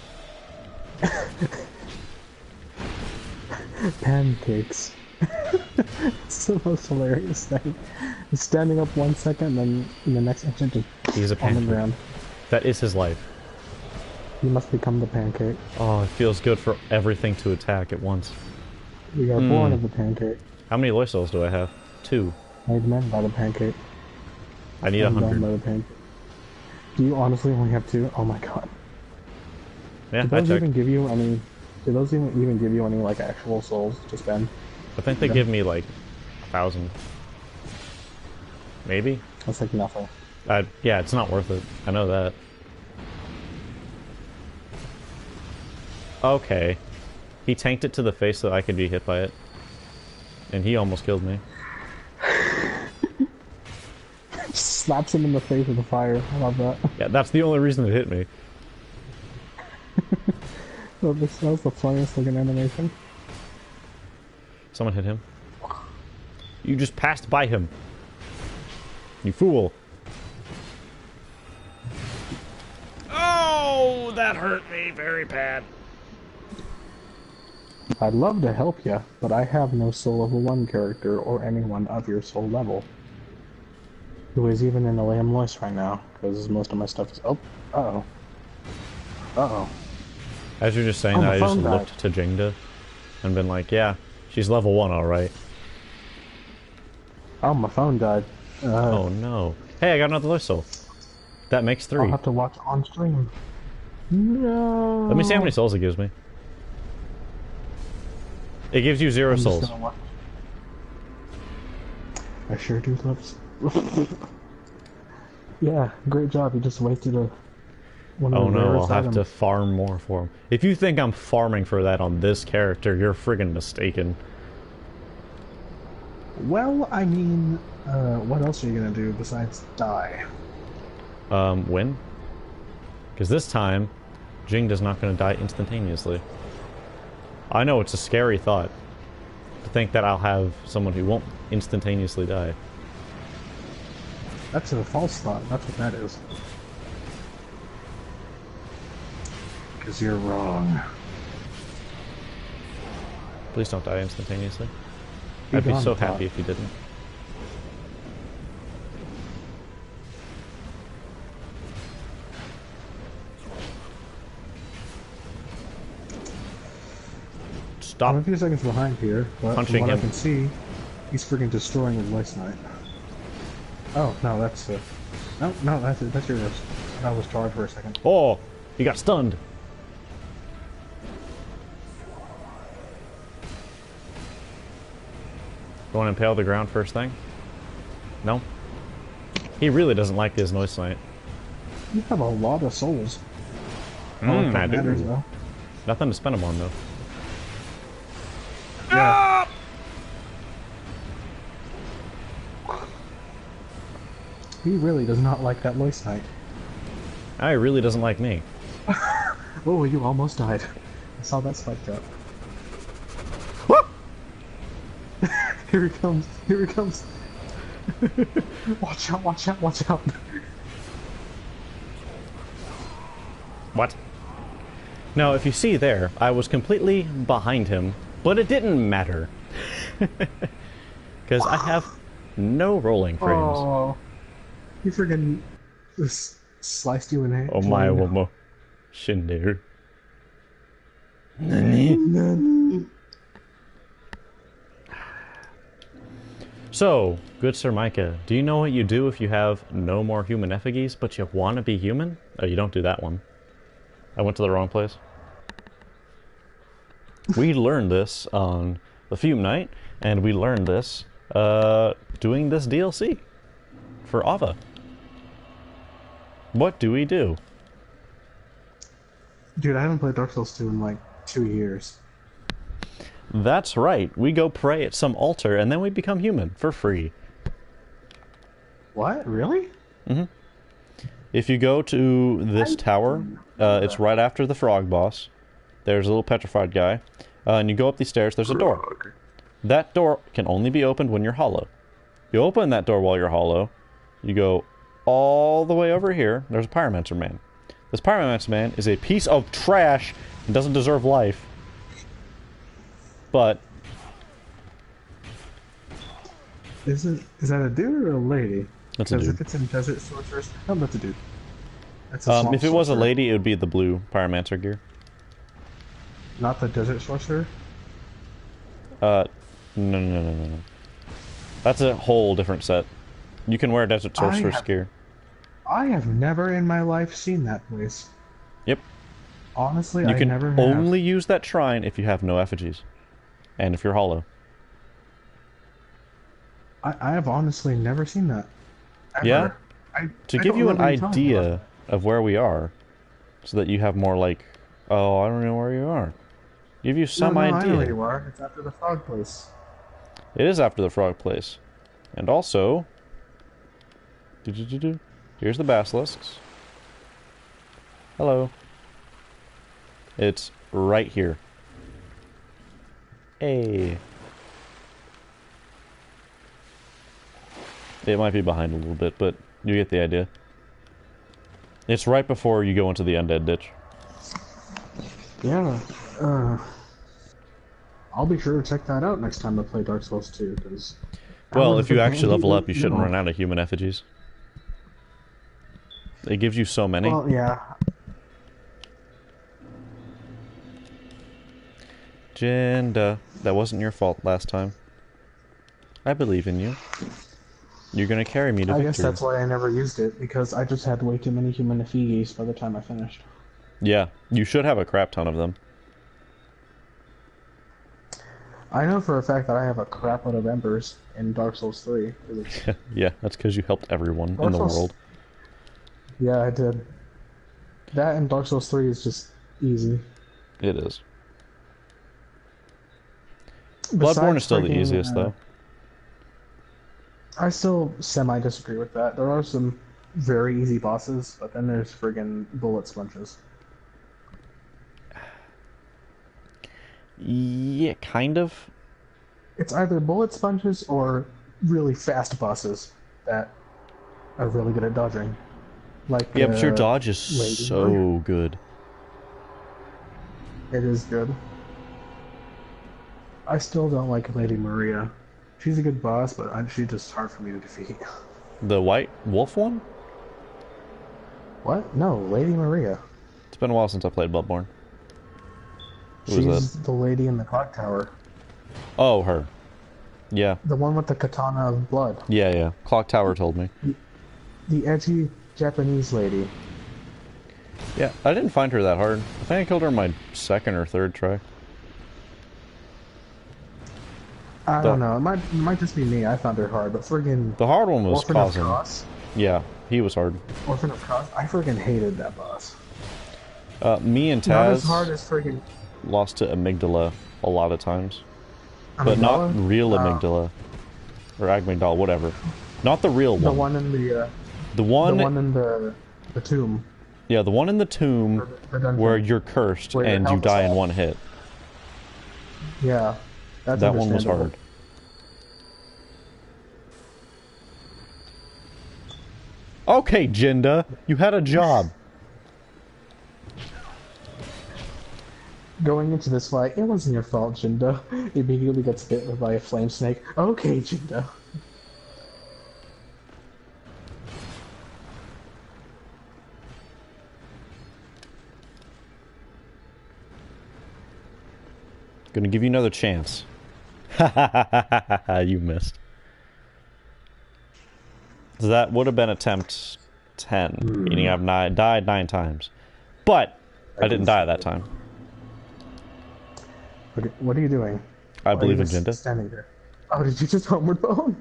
Speaker 2: Pancakes. It's the most hilarious thing. He's standing up 1 second, then in the next instant, just
Speaker 1: He's a
Speaker 2: on the
Speaker 1: pancake.
Speaker 2: ground.
Speaker 1: That is his life.
Speaker 2: You must become the pancake.
Speaker 1: Oh, it feels good for everything to attack at once.
Speaker 2: We are born of the pancake.
Speaker 1: How many loy cells do I have? 2.
Speaker 2: Made men by the pancake.
Speaker 1: I need
Speaker 2: And done
Speaker 1: 100.
Speaker 2: by the pancake. Do you honestly only have 2? Oh my god.
Speaker 1: Yeah,
Speaker 2: Did
Speaker 1: I
Speaker 2: those
Speaker 1: checked.
Speaker 2: even give you any? Did those even give you any like actual souls to spend?
Speaker 1: I think they
Speaker 2: Yeah.
Speaker 1: give me like 1,000. Maybe?
Speaker 2: That's like nothing.
Speaker 1: Yeah, it's not worth it. I know that. Okay. He tanked it to the face so I could be hit by it. And he almost killed me.
Speaker 2: Slaps him in the face with the fire. I love that.
Speaker 1: Yeah, that's the only reason it hit me.
Speaker 2: That was the funniest looking animation.
Speaker 1: Someone hit him. You just passed by him. You fool. Ooh, that hurt me very bad.
Speaker 2: I'd love to help you, but I have no soul level 1 character or anyone of your soul level. Who is even in LA Moist right now, because most of my stuff is... Oh, uh-oh. Uh-oh.
Speaker 1: As you're just saying that, I just looked to Jingda and been like, yeah, she's level 1, alright.
Speaker 2: Oh, my phone died.
Speaker 1: Oh no. Hey, I got another Lost Soul. That makes 3.
Speaker 2: I'll have to watch on stream. No.
Speaker 1: Let me see how many souls it gives me. It gives you 0 souls.
Speaker 2: I sure do love... Yeah, great job. You just wasted a...
Speaker 1: Oh no, I'll have to farm more for him. If you think I'm farming for that on this character, you're friggin' mistaken.
Speaker 2: Well, I mean, what else are you gonna do besides die?
Speaker 1: Win? Because this time, Jingda's not gonna die instantaneously. I know it's a scary thought to think that I'll have someone who won't instantaneously die.
Speaker 2: That's a false thought. That's what that is. Because you're wrong.
Speaker 1: Please don't die instantaneously. I'd be so happy if you didn't. Stop.
Speaker 2: I'm a few seconds behind here, but
Speaker 1: punching
Speaker 2: from what
Speaker 1: him.
Speaker 2: I can see, he's freaking destroying his Voice Knight. Oh, no, that's no, that's yours. That was charged for a second.
Speaker 1: Oh, he got stunned. You want to impale the ground first thing? No? He really doesn't like his Noise Knight.
Speaker 2: You have a lot of souls.
Speaker 1: I do. Nothing to spend them on, though.
Speaker 2: Yeah. He really does not like that Voice Knight.
Speaker 1: He really doesn't like me.
Speaker 2: Oh, you almost died. I saw that spike drop. Here he comes. Here he comes. Watch out, watch out, watch out.
Speaker 1: What? Now, if you see there, I was completely behind him, but it didn't matter. Because I have no rolling frames.
Speaker 2: Oh, he friggin' sliced you in half.
Speaker 1: Oh my womo. Shinderu. Nani? So, good Sir Micah, do you know what you do if you have no more human effigies, but you want to be human? Oh, you don't do that one. I went to the wrong place. We learned this on the Fume Night, and we learned this doing this DLC for Ava. What do we do?
Speaker 2: Dude, I haven't played Dark Souls 2 in like 2 years.
Speaker 1: That's right. We go pray at some altar, and then we become human for free.
Speaker 2: What? Really?
Speaker 1: Mm-hmm. If you go to this tower, it's right after the frog boss. There's a little petrified guy. And you go up these stairs, there's a door. That door can only be opened when you're hollow. You open that door while you're hollow. You go all the way over here. There's a Pyromancer Man. This Pyromancer Man is a piece of trash and doesn't deserve life. But
Speaker 2: is that a dude or a lady?
Speaker 1: That's a dude.
Speaker 2: If it's in Desert Sorceress, oh, that's a dude. That's
Speaker 1: a if it was a lady, it would be the blue Pyromancer gear.
Speaker 2: Not the Desert Sorcerer?
Speaker 1: No. That's a whole different set. You can wear Desert Sorcerer's gear.
Speaker 2: I have never in my life seen that place.
Speaker 1: Yep.
Speaker 2: Honestly,
Speaker 1: I never have. You can only use that shrine if you have no effigies. And if you're hollow.
Speaker 2: I have honestly never seen that. Ever.
Speaker 1: Yeah? To give you an idea of where we are, so that you have more like, oh, I don't know where you are. Give you some idea.
Speaker 2: I know where you are. It's after the frog place.
Speaker 1: It is after the frog place. And also... Here's the basilisks. Hello. It's right here. Hey. It might be behind a little bit, but you get the idea. It's right before you go into the undead ditch.
Speaker 2: Yeah. Uh, I'll be sure to check that out next time I play Dark Souls 2, because that
Speaker 1: Well,
Speaker 2: one's
Speaker 1: if
Speaker 2: the
Speaker 1: you actually
Speaker 2: candy,
Speaker 1: level up, you
Speaker 2: you
Speaker 1: shouldn't
Speaker 2: know.
Speaker 1: run out of human effigies. It gives you so many.
Speaker 2: Well, yeah.
Speaker 1: Jinda, that wasn't your fault last time. I believe in you. You're gonna carry me to
Speaker 2: I guess
Speaker 1: victory.
Speaker 2: that's why I never used it, because I just had way too many human effigies by the time I finished.
Speaker 1: Yeah, you should have a crap ton of them.
Speaker 2: I know for a fact that I have a crap load of embers in Dark Souls 3.
Speaker 1: Yeah, that's because you helped everyone in
Speaker 2: Dark
Speaker 1: the
Speaker 2: Souls...
Speaker 1: world.
Speaker 2: Yeah, I did. That and Dark Souls 3 is just easy.
Speaker 1: It is. Bloodborne is
Speaker 2: Besides
Speaker 1: still the
Speaker 2: freaking...
Speaker 1: easiest, though.
Speaker 2: I still semi-disagree with that. There are some very easy bosses, but then there's friggin' bullet sponges.
Speaker 1: Yeah, kind of.
Speaker 2: It's either bullet sponges or really fast bosses that are really good at dodging. Like,
Speaker 1: Yeah, but your dodge is
Speaker 2: Lady Maria.
Speaker 1: so good.
Speaker 2: It is good. I still don't like Lady Maria. She's a good boss, but she's just hard for me to defeat.
Speaker 1: The white wolf one?
Speaker 2: What? No, Lady Maria.
Speaker 1: It's been a while since I played Bloodborne. Who was that?
Speaker 2: She's the lady in the clock tower.
Speaker 1: Oh, her. Yeah.
Speaker 2: The one with the katana of blood.
Speaker 1: Yeah, yeah. Clock Tower told me.
Speaker 2: The edgy Japanese lady.
Speaker 1: Yeah, I didn't find her that hard. I think I killed her in my second or third try.
Speaker 2: I don't know. It might just be me. I found her hard, but friggin'
Speaker 1: The hard one was
Speaker 2: Orphan of
Speaker 1: Cosm.
Speaker 2: Cross.
Speaker 1: Yeah, he was hard.
Speaker 2: Orphan of Cross. I friggin' hated that boss.
Speaker 1: Me and
Speaker 2: Not as
Speaker 1: Taz
Speaker 2: hard as friggin'
Speaker 1: lost to Amygdala a lot of times. But not
Speaker 2: Amygdala?
Speaker 1: real Amygdala. Or Agmigdala, whatever. Not the real one.
Speaker 2: The one in the
Speaker 1: The one...
Speaker 2: the one in the tomb.
Speaker 1: Yeah, the one in the tomb
Speaker 2: The dungeon.
Speaker 1: where you're cursed
Speaker 2: Where your
Speaker 1: and you
Speaker 2: health is
Speaker 1: die in
Speaker 2: off.
Speaker 1: one hit.
Speaker 2: Yeah. That's
Speaker 1: That one was
Speaker 2: understandable.
Speaker 1: hard. Okay, Jinda, you had a job.
Speaker 2: Going into this fight, it wasn't your fault, Jinda. Immediately gets bit by a flame snake. Okay, Jinda.
Speaker 1: Gonna give you another chance. You missed. So that would have been attempt 10, meaning I've died 9 times. But I didn't die that time.
Speaker 2: What are you doing?
Speaker 1: I
Speaker 2: Why are
Speaker 1: believe
Speaker 2: you
Speaker 1: in
Speaker 2: just
Speaker 1: Jinda.
Speaker 2: standing there? Oh, did you just homeward bone?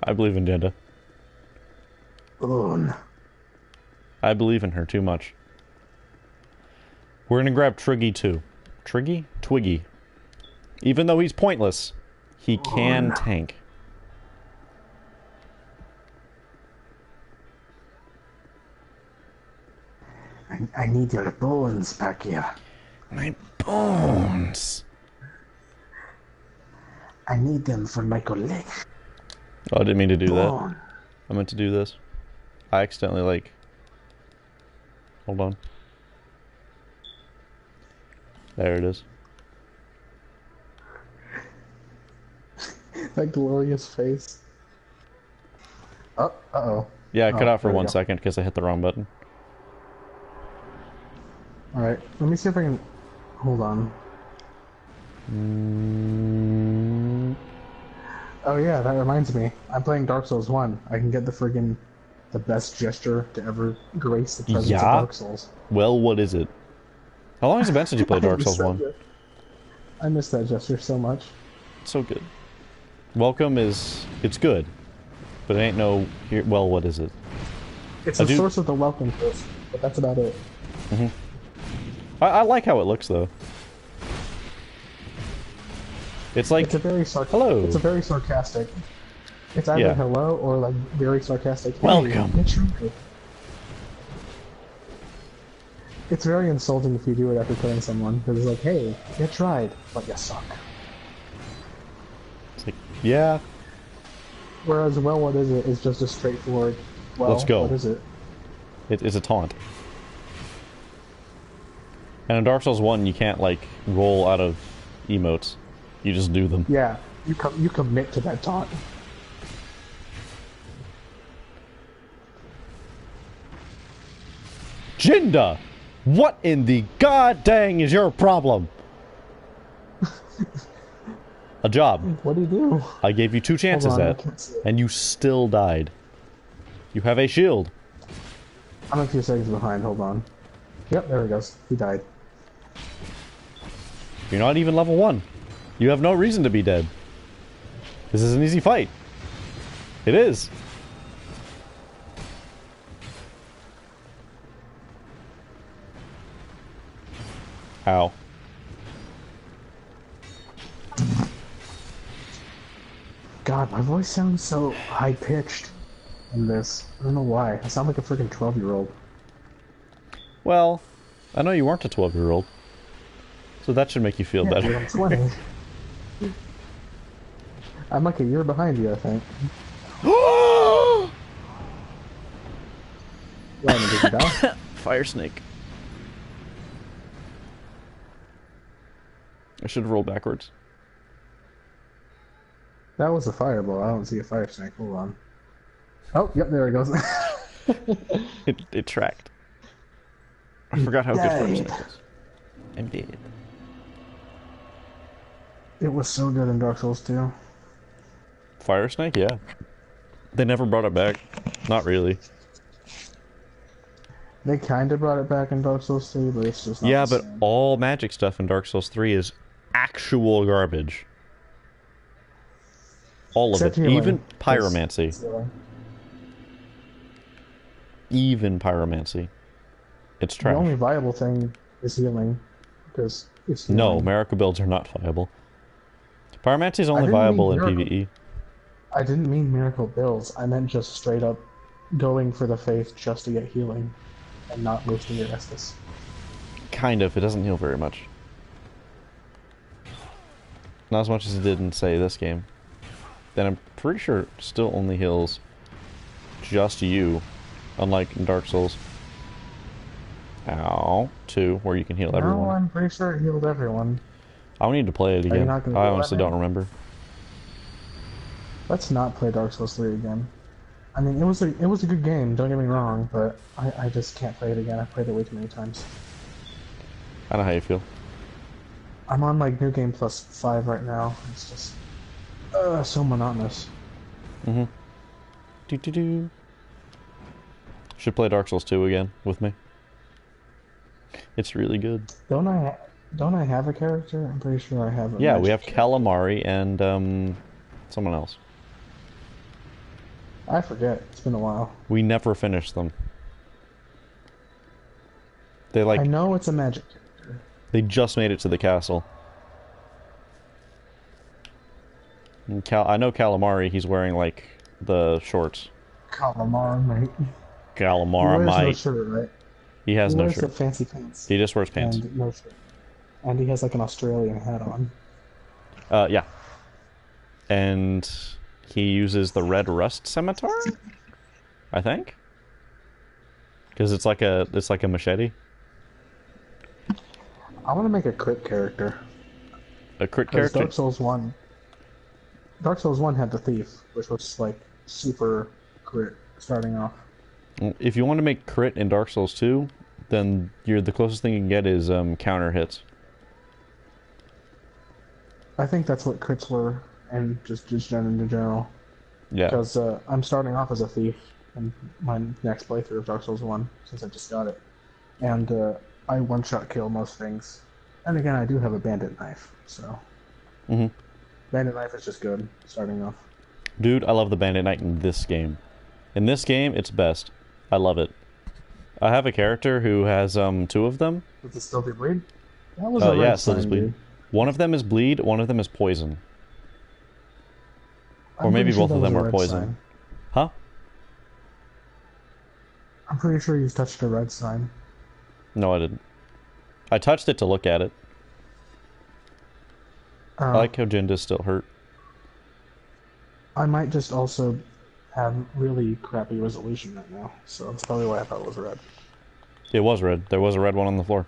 Speaker 1: I believe in Jinda.
Speaker 2: Bone.
Speaker 1: I believe in her too much. We're gonna grab Triggy too. Triggy? Twiggy. Even though he's pointless, he can tank.
Speaker 2: I need your bones back here.
Speaker 1: My bones.
Speaker 2: I need them for my collection.
Speaker 1: Oh, I didn't mean to do that.
Speaker 2: Bone.
Speaker 1: I meant to do this. I accidentally, like... Hold on. There it is.
Speaker 2: That glorious face. Oh, uh-oh.
Speaker 1: Yeah, I cut out for
Speaker 2: there we
Speaker 1: 1
Speaker 2: go.
Speaker 1: second because I hit the wrong button.
Speaker 2: Alright, let me see if I can... Hold on. Oh yeah, that reminds me. I'm playing Dark Souls 1. I can get the friggin' the best gesture to ever grace the presence of Dark Souls.
Speaker 1: Well, what is it? How long has it been since you played Dark Souls 1?
Speaker 2: I miss that gesture so much.
Speaker 1: It's so good. Welcome is... It's good. But it ain't no... Here, well, what is it?
Speaker 2: It's the source of the welcome kiss, but that's about it.
Speaker 1: Mm-hmm. I like how it looks, though. It's like...
Speaker 2: It's a very
Speaker 1: hello.
Speaker 2: It's a very sarcastic. It's either hello or like very sarcastic. Hey,
Speaker 1: welcome.
Speaker 2: It's very insulting if you do it after killing someone, because it's like, hey, you tried, but you suck.
Speaker 1: It's like, yeah.
Speaker 2: Whereas, well, what is it? Is just a straightforward, well,
Speaker 1: let's go.
Speaker 2: What is it?
Speaker 1: It is a taunt. And in Dark Souls 1, you can't, like, roll out of emotes. You just do them.
Speaker 2: Yeah, you commit to that taunt.
Speaker 1: Jinda! What in the god dang is your problem? A job.
Speaker 2: What do you do?
Speaker 1: I gave you 2 chances and you still died. You have a shield.
Speaker 2: I'm a few seconds behind, hold on. Yep, there he goes. He died.
Speaker 1: You're not even level 1. You have no reason to be dead. This is an easy fight. It is. Ow.
Speaker 2: God, my voice sounds so high-pitched in this. I don't know why. I sound like a freaking 12-year-old.
Speaker 1: Well, I know you weren't a 12-year-old. So that should make you feel better.
Speaker 2: Dude, I'm 20. I'm like a year behind you, I think. Wait, did you die?
Speaker 1: Fire snake. I should have rolled backwards.
Speaker 2: That was a fireball. I don't see a fire snake. Hold on. Oh, yep, there it goes.
Speaker 1: It tracked. I forgot how good fire snake is. I'm dead.
Speaker 2: It was so good in Dark Souls 2.
Speaker 1: Fire snake? Yeah. They never brought it back. Not really.
Speaker 2: They kind of brought it back in Dark Souls 3, but it's just not
Speaker 1: yeah,
Speaker 2: the
Speaker 1: but
Speaker 2: same.
Speaker 1: all magic stuff in Dark Souls 3 is actual garbage. All
Speaker 2: Except
Speaker 1: of it.
Speaker 2: healing,
Speaker 1: Even pyromancy.
Speaker 2: healing.
Speaker 1: Even pyromancy. It's
Speaker 2: The
Speaker 1: trash.
Speaker 2: only viable thing is healing, because it's healing.
Speaker 1: No, miracle builds are not viable. Pyromancy is only
Speaker 2: didn't
Speaker 1: viable
Speaker 2: mean
Speaker 1: in
Speaker 2: miracle.
Speaker 1: PvE.
Speaker 2: I didn't mean miracle builds. I meant just straight up going for the faith just to get healing and not wasting your Estus.
Speaker 1: Kind of. It doesn't heal very much. Not as much as it did in, say, this game. Then I'm pretty sure it still only heals just you, unlike in Dark Souls. Ow. 2, where you can heal everyone.
Speaker 2: No, I'm pretty sure it healed everyone.
Speaker 1: I need to play it
Speaker 2: you
Speaker 1: again.
Speaker 2: not gonna
Speaker 1: I
Speaker 2: do
Speaker 1: honestly
Speaker 2: that,
Speaker 1: don't
Speaker 2: man?
Speaker 1: remember.
Speaker 2: Let's not play Dark Souls 3 again. I mean, it was a good game, don't get me wrong, but I just can't play it again. I've played it way too many times.
Speaker 1: I know how you feel.
Speaker 2: I'm on like New Game Plus 5 right now. It's just so monotonous.
Speaker 1: Mm-hmm. Do-do-do. Should play Dark Souls 2 again with me. It's really good.
Speaker 2: Don't I have a character? I'm pretty sure I have a
Speaker 1: Yeah, we have
Speaker 2: magic character.
Speaker 1: Calamari and someone else.
Speaker 2: I forget. It's been a while.
Speaker 1: We never finished them. They
Speaker 2: I know it's a magic character.
Speaker 1: They just made it to the castle. And I know Calamari, he's wearing like the shorts.
Speaker 2: Calamar, mate.
Speaker 1: Calamari,
Speaker 2: He wears no
Speaker 1: mate.
Speaker 2: shirt, right?
Speaker 1: He has
Speaker 2: He
Speaker 1: no
Speaker 2: wears
Speaker 1: shirt.
Speaker 2: the fancy pants.
Speaker 1: He just wears pants.
Speaker 2: And no shirt. And he has like an Australian hat on.
Speaker 1: Yeah. And he uses the red rust scimitar? I think? Because it's like a machete.
Speaker 2: I want to make a crit character.
Speaker 1: A crit
Speaker 2: 'Cause
Speaker 1: character?
Speaker 2: Dark Souls 1 had the thief, which was like super crit starting off.
Speaker 1: If you want to make crit in Dark Souls 2, then the closest thing you can get is counter hits.
Speaker 2: I think that's what crits were, and just in general.
Speaker 1: Yeah.
Speaker 2: Because I'm starting off as a thief in my next playthrough of Dark Souls 1, since I just got it. And I one-shot kill most things. And again, I do have a bandit knife, so...
Speaker 1: Mm-hmm.
Speaker 2: Bandit knife is just good, starting off.
Speaker 1: Dude, I love the Bandit Knight in this game. In this game, it's best. I love it. I have a character who has 2 of them.
Speaker 2: Does it still do bleed? That was a
Speaker 1: Yeah,
Speaker 2: red
Speaker 1: it still does
Speaker 2: sign,
Speaker 1: bleed.
Speaker 2: dude.
Speaker 1: One of them is bleed, one of them is poison. Or
Speaker 2: I'm
Speaker 1: maybe
Speaker 2: pretty sure
Speaker 1: both of
Speaker 2: that
Speaker 1: them
Speaker 2: was a
Speaker 1: are
Speaker 2: red
Speaker 1: poison.
Speaker 2: sign.
Speaker 1: Huh?
Speaker 2: I'm pretty sure you touched a red sign.
Speaker 1: No, I didn't. I touched it to look at it. I like how Jinda's still hurt.
Speaker 2: I might just also have really crappy resolution right now, so that's probably why I thought it was red.
Speaker 1: It was red. There was a red one on the floor.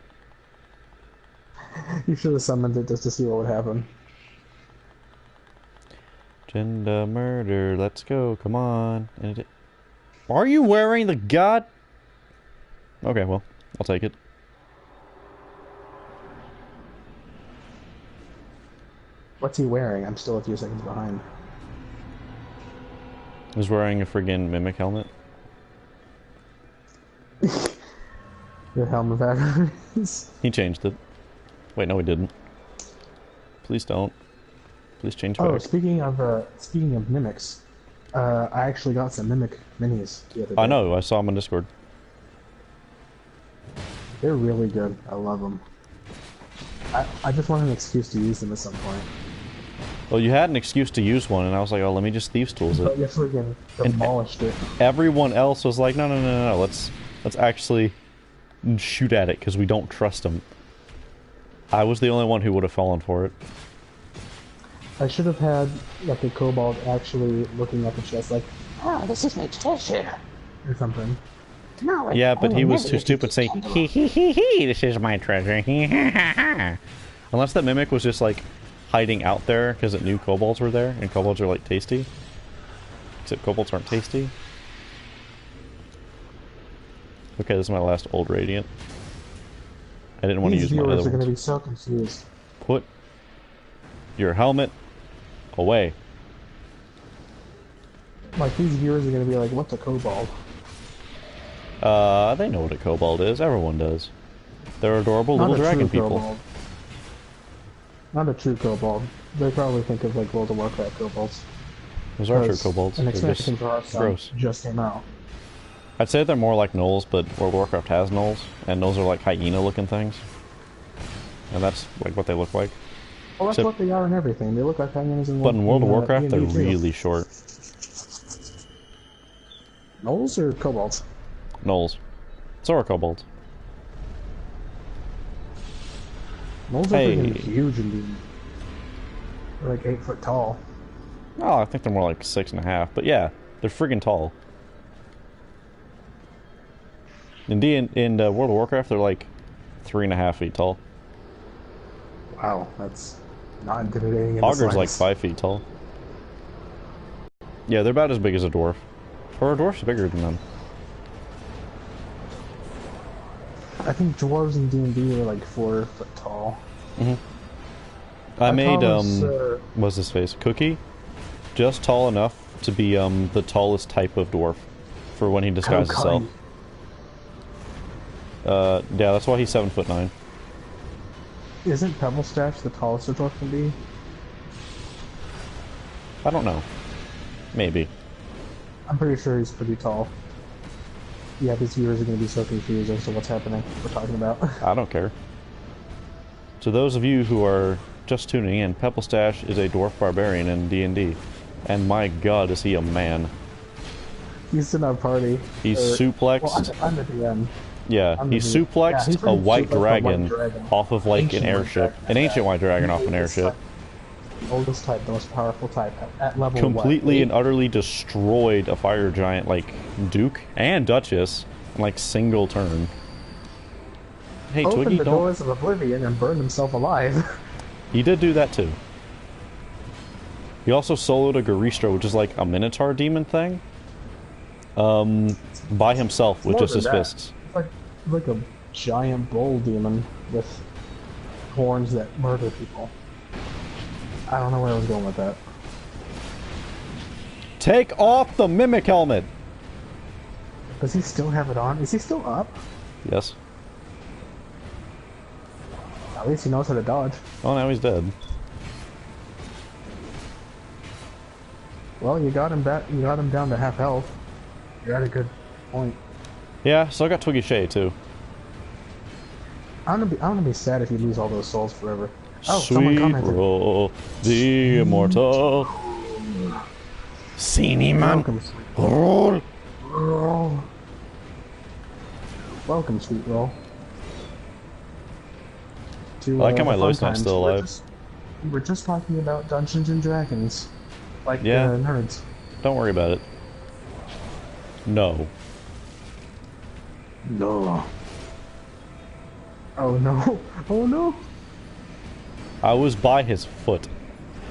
Speaker 2: You should have summoned it just to see what would happen.
Speaker 1: Agenda murder, let's go, come on. Are you wearing the god? Okay, well, I'll take it.
Speaker 2: What's he wearing? I'm still a few seconds behind.
Speaker 1: He's wearing a friggin' mimic helmet.
Speaker 2: The helm of avarice.
Speaker 1: He changed it. Wait, no he didn't. Please don't. Please change
Speaker 2: Oh,
Speaker 1: back.
Speaker 2: speaking of mimics, I actually got some mimic minis the other day.
Speaker 1: I know, I saw him on Discord.
Speaker 2: They're really good. I love them. I just want an excuse to use them at some point.
Speaker 1: Well, you had an excuse to use one, and I was like, oh, let me just Thieves Tools it.
Speaker 2: But you freaking demolished it.
Speaker 1: Everyone else was like, no, let's actually shoot at it, because we don't trust them. I was the only one who would have fallen for it.
Speaker 2: I should have had, like, a kobold actually looking at the chest like, oh, this is my treasure, or something.
Speaker 1: No, yeah, but he was too stupid saying, he, this is my treasure, Unless that mimic was just, like, hiding out there because it knew kobolds were there, and kobolds are, like, tasty. Except kobolds aren't tasty. Okay, this is my last old Radiant. I didn't want to use my other ones.
Speaker 2: These viewers are going to be so confused.
Speaker 1: Put your helmet away.
Speaker 2: Like, these viewers are going to be like, what's a kobold?
Speaker 1: They know what a kobold is. Everyone does. They're adorable little dragon people.
Speaker 2: Kobold. Not a true kobold. They probably think of, like, World of Warcraft kobolds.
Speaker 1: Those are true kobolds.
Speaker 2: An expansion for Hearthstone just came out.
Speaker 1: I'd say they're more like gnolls, but World of Warcraft has gnolls, and gnolls are like hyena-looking things. And that's, like, what they look like.
Speaker 2: Well, that's what they are in everything. They look like hyenas in
Speaker 1: But in World of Warcraft, they're really short.
Speaker 2: Gnolls or kobolds?
Speaker 1: Gnolls. So are kobolds.
Speaker 2: Gnolls are freaking huge indeed. They're like 8 foot tall.
Speaker 1: Oh, I think they're more like 6.5, but yeah, they're friggin' tall. In World of Warcraft, they're like 3.5 feet tall.
Speaker 2: Wow, that's not intimidating.
Speaker 1: Ogre's like 5 feet tall. Yeah, they're about as big as a dwarf. Or a dwarf's bigger than them.
Speaker 2: I think dwarves in D&D are like 4 foot tall.
Speaker 1: I made, what's his face? Cookie? Just tall enough to be, the tallest type of dwarf for when he disguises himself. Yeah, that's why he's 7'9".
Speaker 2: Isn't Pebble Stash the tallest a dwarf can be?
Speaker 1: I don't know. Maybe.
Speaker 2: I'm pretty sure he's pretty tall. Yeah, these viewers are going to be so confused as to what's happening. We're talking about.
Speaker 1: I don't care. To those of you who are just tuning in, Pebble Stash is a dwarf barbarian in D&D. And my god, is he a man.
Speaker 2: He's in our party.
Speaker 1: He's suplexed.
Speaker 2: Well, I'm the DM.
Speaker 1: Yeah, he suplexed a white dragon off of like an airship. An ancient white dragon off an airship.
Speaker 2: Oldest type, the most powerful type at level
Speaker 1: completely and utterly destroyed a fire giant like Duke and Duchess in like single turn. Hey, Twiggy,
Speaker 2: opened the doors of oblivion and burned himself alive.
Speaker 1: He did do that too. He also soloed a Garistro, which is like a Minotaur demon thing. By himself with just his fists.
Speaker 2: It's like a giant bull demon with horns that murder people. I don't know where I was going with that.
Speaker 1: Take off the mimic helmet!
Speaker 2: Does he still have it on? Is he still up?
Speaker 1: Yes.
Speaker 2: At least he knows how to dodge.
Speaker 1: Oh, now he's dead.
Speaker 2: Well, you got him back. You got him down to half health. You're at a good point.
Speaker 1: Yeah, so I got Twiggy Shay too.
Speaker 2: I'm gonna be sad if you lose all those souls forever. Oh,
Speaker 1: Sweet roll, the immortal.
Speaker 2: Welcome,
Speaker 1: Sweet roll.
Speaker 2: Roll. Welcome, Sweet Roll.
Speaker 1: I like how my Loisten's still alive.
Speaker 2: We're just talking about Dungeons and Dragons. Like nerds.
Speaker 1: Don't worry about it. No.
Speaker 2: No. Oh no. Oh no.
Speaker 1: I was by his foot.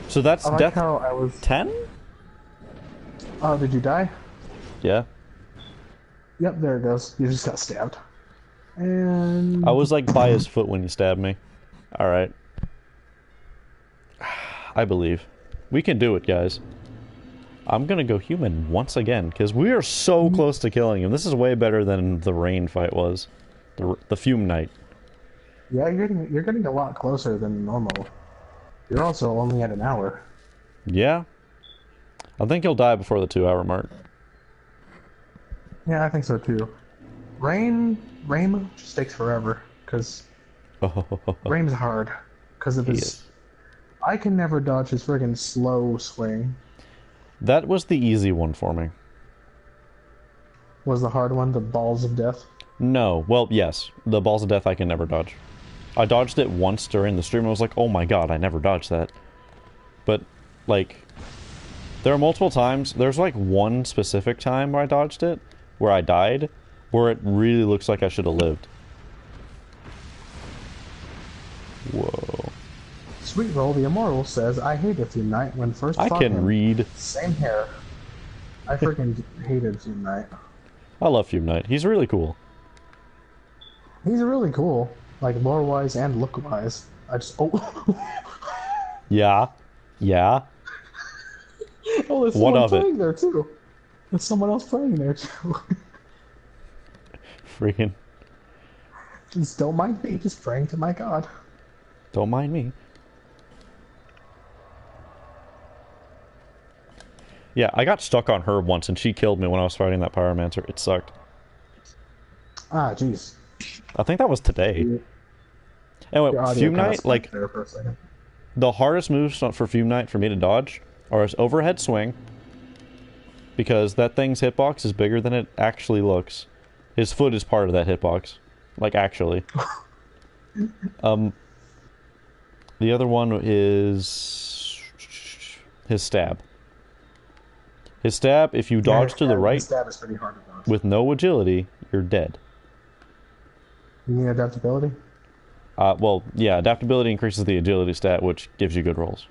Speaker 1: So that's
Speaker 2: I like
Speaker 1: death
Speaker 2: how I was...
Speaker 1: 10?
Speaker 2: Oh, did you die?
Speaker 1: Yeah.
Speaker 2: Yep, there it goes. You just got stabbed. And...
Speaker 1: I was like by his foot when he stabbed me. Alright. I believe. We can do it, guys. I'm gonna go human once again, because we are so close to killing him. This is way better than the rain fight was. The Fume Knight.
Speaker 2: Yeah, you're getting a lot closer than normal. You're also only at an hour.
Speaker 1: Yeah. I think he'll die before the 2-hour mark.
Speaker 2: Yeah, I think so too. Rain just takes forever, because Rain's hard. Because of his... I can never dodge his friggin' slow swing.
Speaker 1: That was the easy one for me.
Speaker 2: Was the hard one the balls of death?
Speaker 1: No. Well, yes. The balls of death I can never dodge. I dodged it once during the stream and I was like, oh my god, I never dodged that. But, like, there are multiple times, there's like one specific time where I dodged it, where I died, where it really looks like I should have lived. Whoa.
Speaker 2: Sweet Roll the Immortal says, I hated Fume Knight when first
Speaker 1: I
Speaker 2: fought
Speaker 1: can
Speaker 2: him.
Speaker 1: read.
Speaker 2: Same here. I freaking hated Fume Knight.
Speaker 1: I love Fume Knight. He's really cool.
Speaker 2: He's really cool. Like, lore-wise and look-wise. I just... Oh.
Speaker 1: Yeah. Yeah.
Speaker 2: Oh, there's someone playing there, too. There's someone else playing there, too.
Speaker 1: Freaking.
Speaker 2: Just don't mind me, just praying to my god.
Speaker 1: Don't mind me. Yeah, I got stuck on her once and she killed me when I was fighting that Pyromancer. It sucked.
Speaker 2: Ah, jeez.
Speaker 1: I think that was today. Anyway, Fume Knight, like, the hardest moves for Fume Knight for me to dodge are his overhead swing, because that thing's hitbox is bigger than it actually looks. His foot is part of that hitbox. Like, actually. The other one is his stab. His stab, if you dodge to the right
Speaker 2: stab is pretty hard to dodge.
Speaker 1: With no agility, you're dead.
Speaker 2: You need adaptability?
Speaker 1: Well, yeah, adaptability increases the agility stat, which gives you good rolls.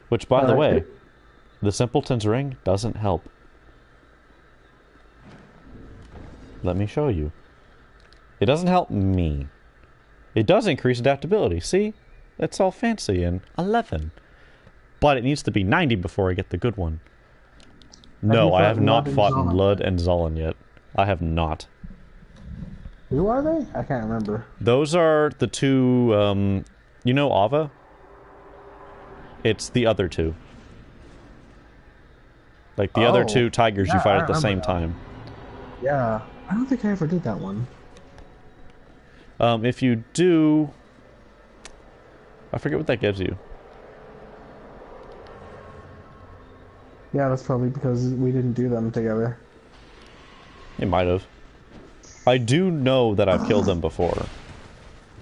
Speaker 1: Which, by the way, the Simpleton's Ring doesn't help. Let me show you. It doesn't help me. It does increase adaptability. See? It's all fancy and 11. But it needs to be 90 before I get the good one. No, I have not fought Lud and Zullen yet. I have not.
Speaker 2: Who are they? I can't remember.
Speaker 1: Those are the two, you know Ava? It's the other two. Like, the other two tigers you fight at the same time.
Speaker 2: Yeah. I don't think I ever did that one.
Speaker 1: If you do... I forget what that gives you.
Speaker 2: Yeah, that's probably because we didn't do them together.
Speaker 1: It might have. I do know that I've killed them before.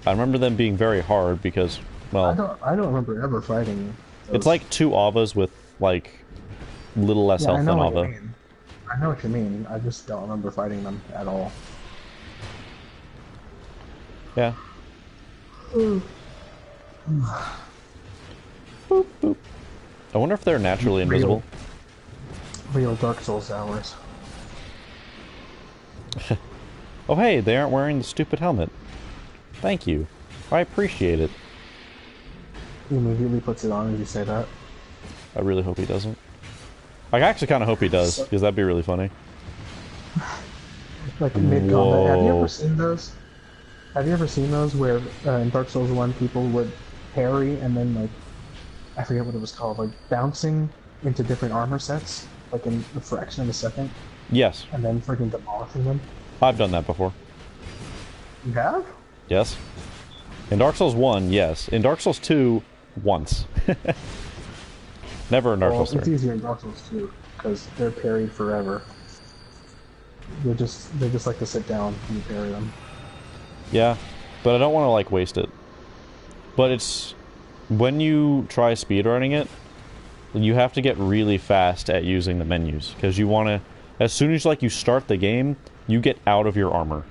Speaker 1: I remember them being very hard because, well...
Speaker 2: I don't remember ever fighting those.
Speaker 1: It's like two Avas with, like, little less health than Ava.
Speaker 2: I know what you mean. I just don't remember fighting them at all.
Speaker 1: Yeah. Boop, boop. I wonder if they're naturally invisible.
Speaker 2: Real Dark Souls hours.
Speaker 1: Oh hey, they aren't wearing the stupid helmet. Thank you. I appreciate it.
Speaker 2: He immediately puts it on as you say that.
Speaker 1: I really hope he doesn't. I actually kind of hope he does, because that'd be really funny.
Speaker 2: Like mid-combat. Have you ever seen those? Have you ever seen those where in Dark Souls 1 people would parry and then, like, I forget what it was called, like bouncing into different armor sets, like in a fraction of a second?
Speaker 1: Yes.
Speaker 2: And then freaking demolishing them?
Speaker 1: I've done that before.
Speaker 2: You have?
Speaker 1: Yes. In Dark Souls 1, yes. In Dark Souls 2, once. Never in Dark Souls 3.
Speaker 2: It's easier in Dark Souls 2, because they're parried forever. They just like to sit down when you parry them.
Speaker 1: Yeah, but I don't want to, like, waste it. But it's... When you try speedrunning it, you have to get really fast at using the menus. Because you want to... As soon as, like, you start the game, you get out of your armor.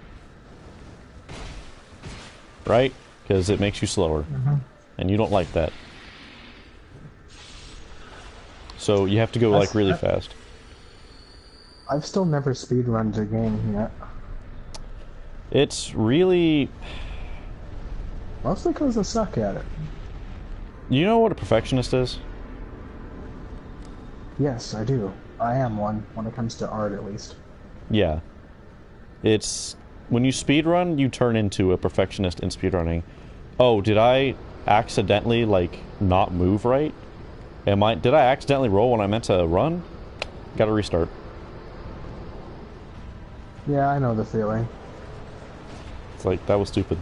Speaker 1: Right? Because it makes you slower. and you don't like that. So you have to go like really fast.
Speaker 2: I've still never speedrunned a game yet.
Speaker 1: It's really...
Speaker 2: Mostly because I suck at it.
Speaker 1: You know what a perfectionist is?
Speaker 2: Yes, I do. I am one, when it comes to art at least.
Speaker 1: Yeah. It's... When you speedrun, you turn into a perfectionist in speedrunning. Oh, did I accidentally, like, not move right? Did I accidentally roll when I meant to run? Gotta restart.
Speaker 2: Yeah, I know the feeling.
Speaker 1: It's like, that was stupid.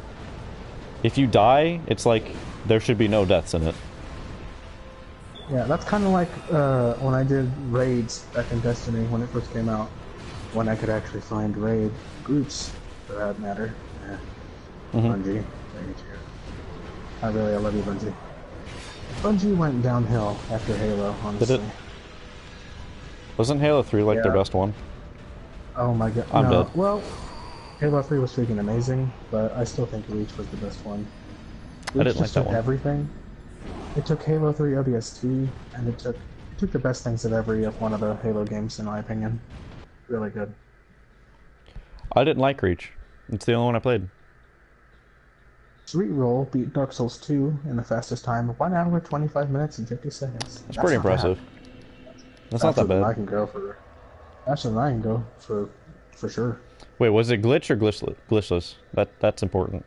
Speaker 1: If you die, it's like, there should be no deaths in it.
Speaker 2: Yeah, that's kind of like when I did raids back in Destiny when it first came out. When I could actually find raid groups, for that matter. Yeah. Bungie. I love you, Bungie. Bungie went downhill after Halo, honestly.
Speaker 1: Did it? Wasn't Halo 3 like their best one?
Speaker 2: Oh my god.
Speaker 1: I'm dead.
Speaker 2: Well, Halo 3 was freaking amazing, but I still think Reach was the best one. Reach
Speaker 1: I didn't like that one.
Speaker 2: Everything. It took Halo 3 ODST, and it took the best things of every one of the Halo games, in my opinion. Really good.
Speaker 1: I didn't like Reach. It's the only one I played.
Speaker 2: Sweet Roll beat Dark Souls 2 in the fastest time, 1 hour, 25 minutes, and 50 seconds.
Speaker 1: That's pretty impressive. That's not that bad.
Speaker 2: I can go for... Faster than I can go, for sure.
Speaker 1: Wait, was it glitch or glitchless? That's important.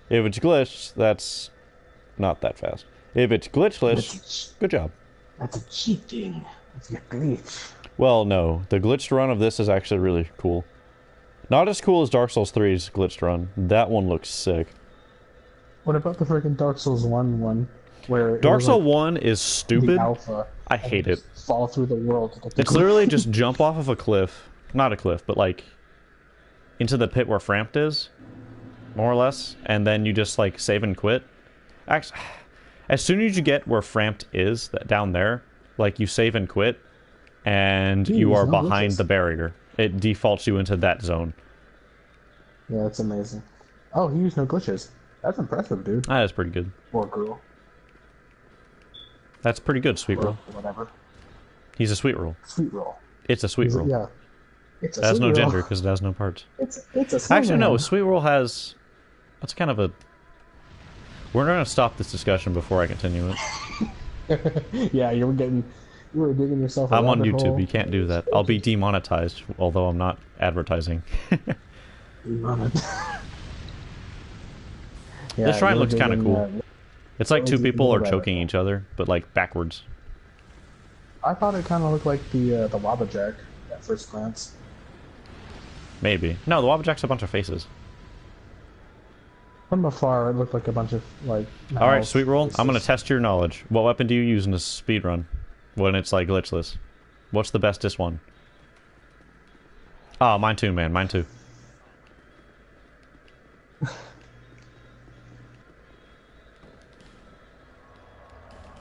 Speaker 1: If it's glitched, that's not that fast. If it's glitchless, good job.
Speaker 2: That's a cheating. That's a glitch.
Speaker 1: Well, no. The glitched run of this is actually really cool. Not as cool as Dark Souls 3's glitched run. That one looks sick.
Speaker 2: What about the freaking Dark Souls 1 one? Where
Speaker 1: Dark Souls 1 is stupid.
Speaker 2: Alpha,
Speaker 1: I hate it.
Speaker 2: Fall through the world.
Speaker 1: It's literally just jump off of a cliff. Not a cliff, but like into the pit where Frampt is, more or less, and then you just like save and quit. Actually, as soon as you get where Frampt is, down there, like you save and quit, and you are behind the barrier. It defaults you into that zone.
Speaker 2: Yeah, it's amazing. Oh, he used no glitches. That's impressive, dude.
Speaker 1: That is pretty good.
Speaker 2: Or girl.
Speaker 1: That's pretty good, Sweet Roll.
Speaker 2: Whatever.
Speaker 1: He's a Sweet Roll.
Speaker 2: Sweet Roll.
Speaker 1: It's a Sweet Roll.
Speaker 2: Yeah. It's a
Speaker 1: it has
Speaker 2: sweet
Speaker 1: no
Speaker 2: roll.
Speaker 1: gender because it has no parts.
Speaker 2: It's a
Speaker 1: Actually, no. Sweet Roll has... That's kind of a... We're going to stop this discussion before I continue
Speaker 2: it. Yeah, you were digging yourself a
Speaker 1: I'm on
Speaker 2: rabbit
Speaker 1: YouTube.
Speaker 2: hole.
Speaker 1: You can't do that. I'll be demonetized, although I'm not advertising.
Speaker 2: Yeah,
Speaker 1: this shrine looks kind of cool. It's like two people are
Speaker 2: rabbit
Speaker 1: choking
Speaker 2: hole.
Speaker 1: each other, but like backwards.
Speaker 2: I thought it kind of looked like the Wabba Jack at first glance.
Speaker 1: Maybe. No, the Wabbajack's a bunch of faces.
Speaker 2: From afar, it looked like a bunch of like.
Speaker 1: Alright, Sweet Roll, I'm gonna test your knowledge. What weapon do you use in a speedrun when it's like glitchless? What's the bestest one? Oh, mine too, man. Mine too.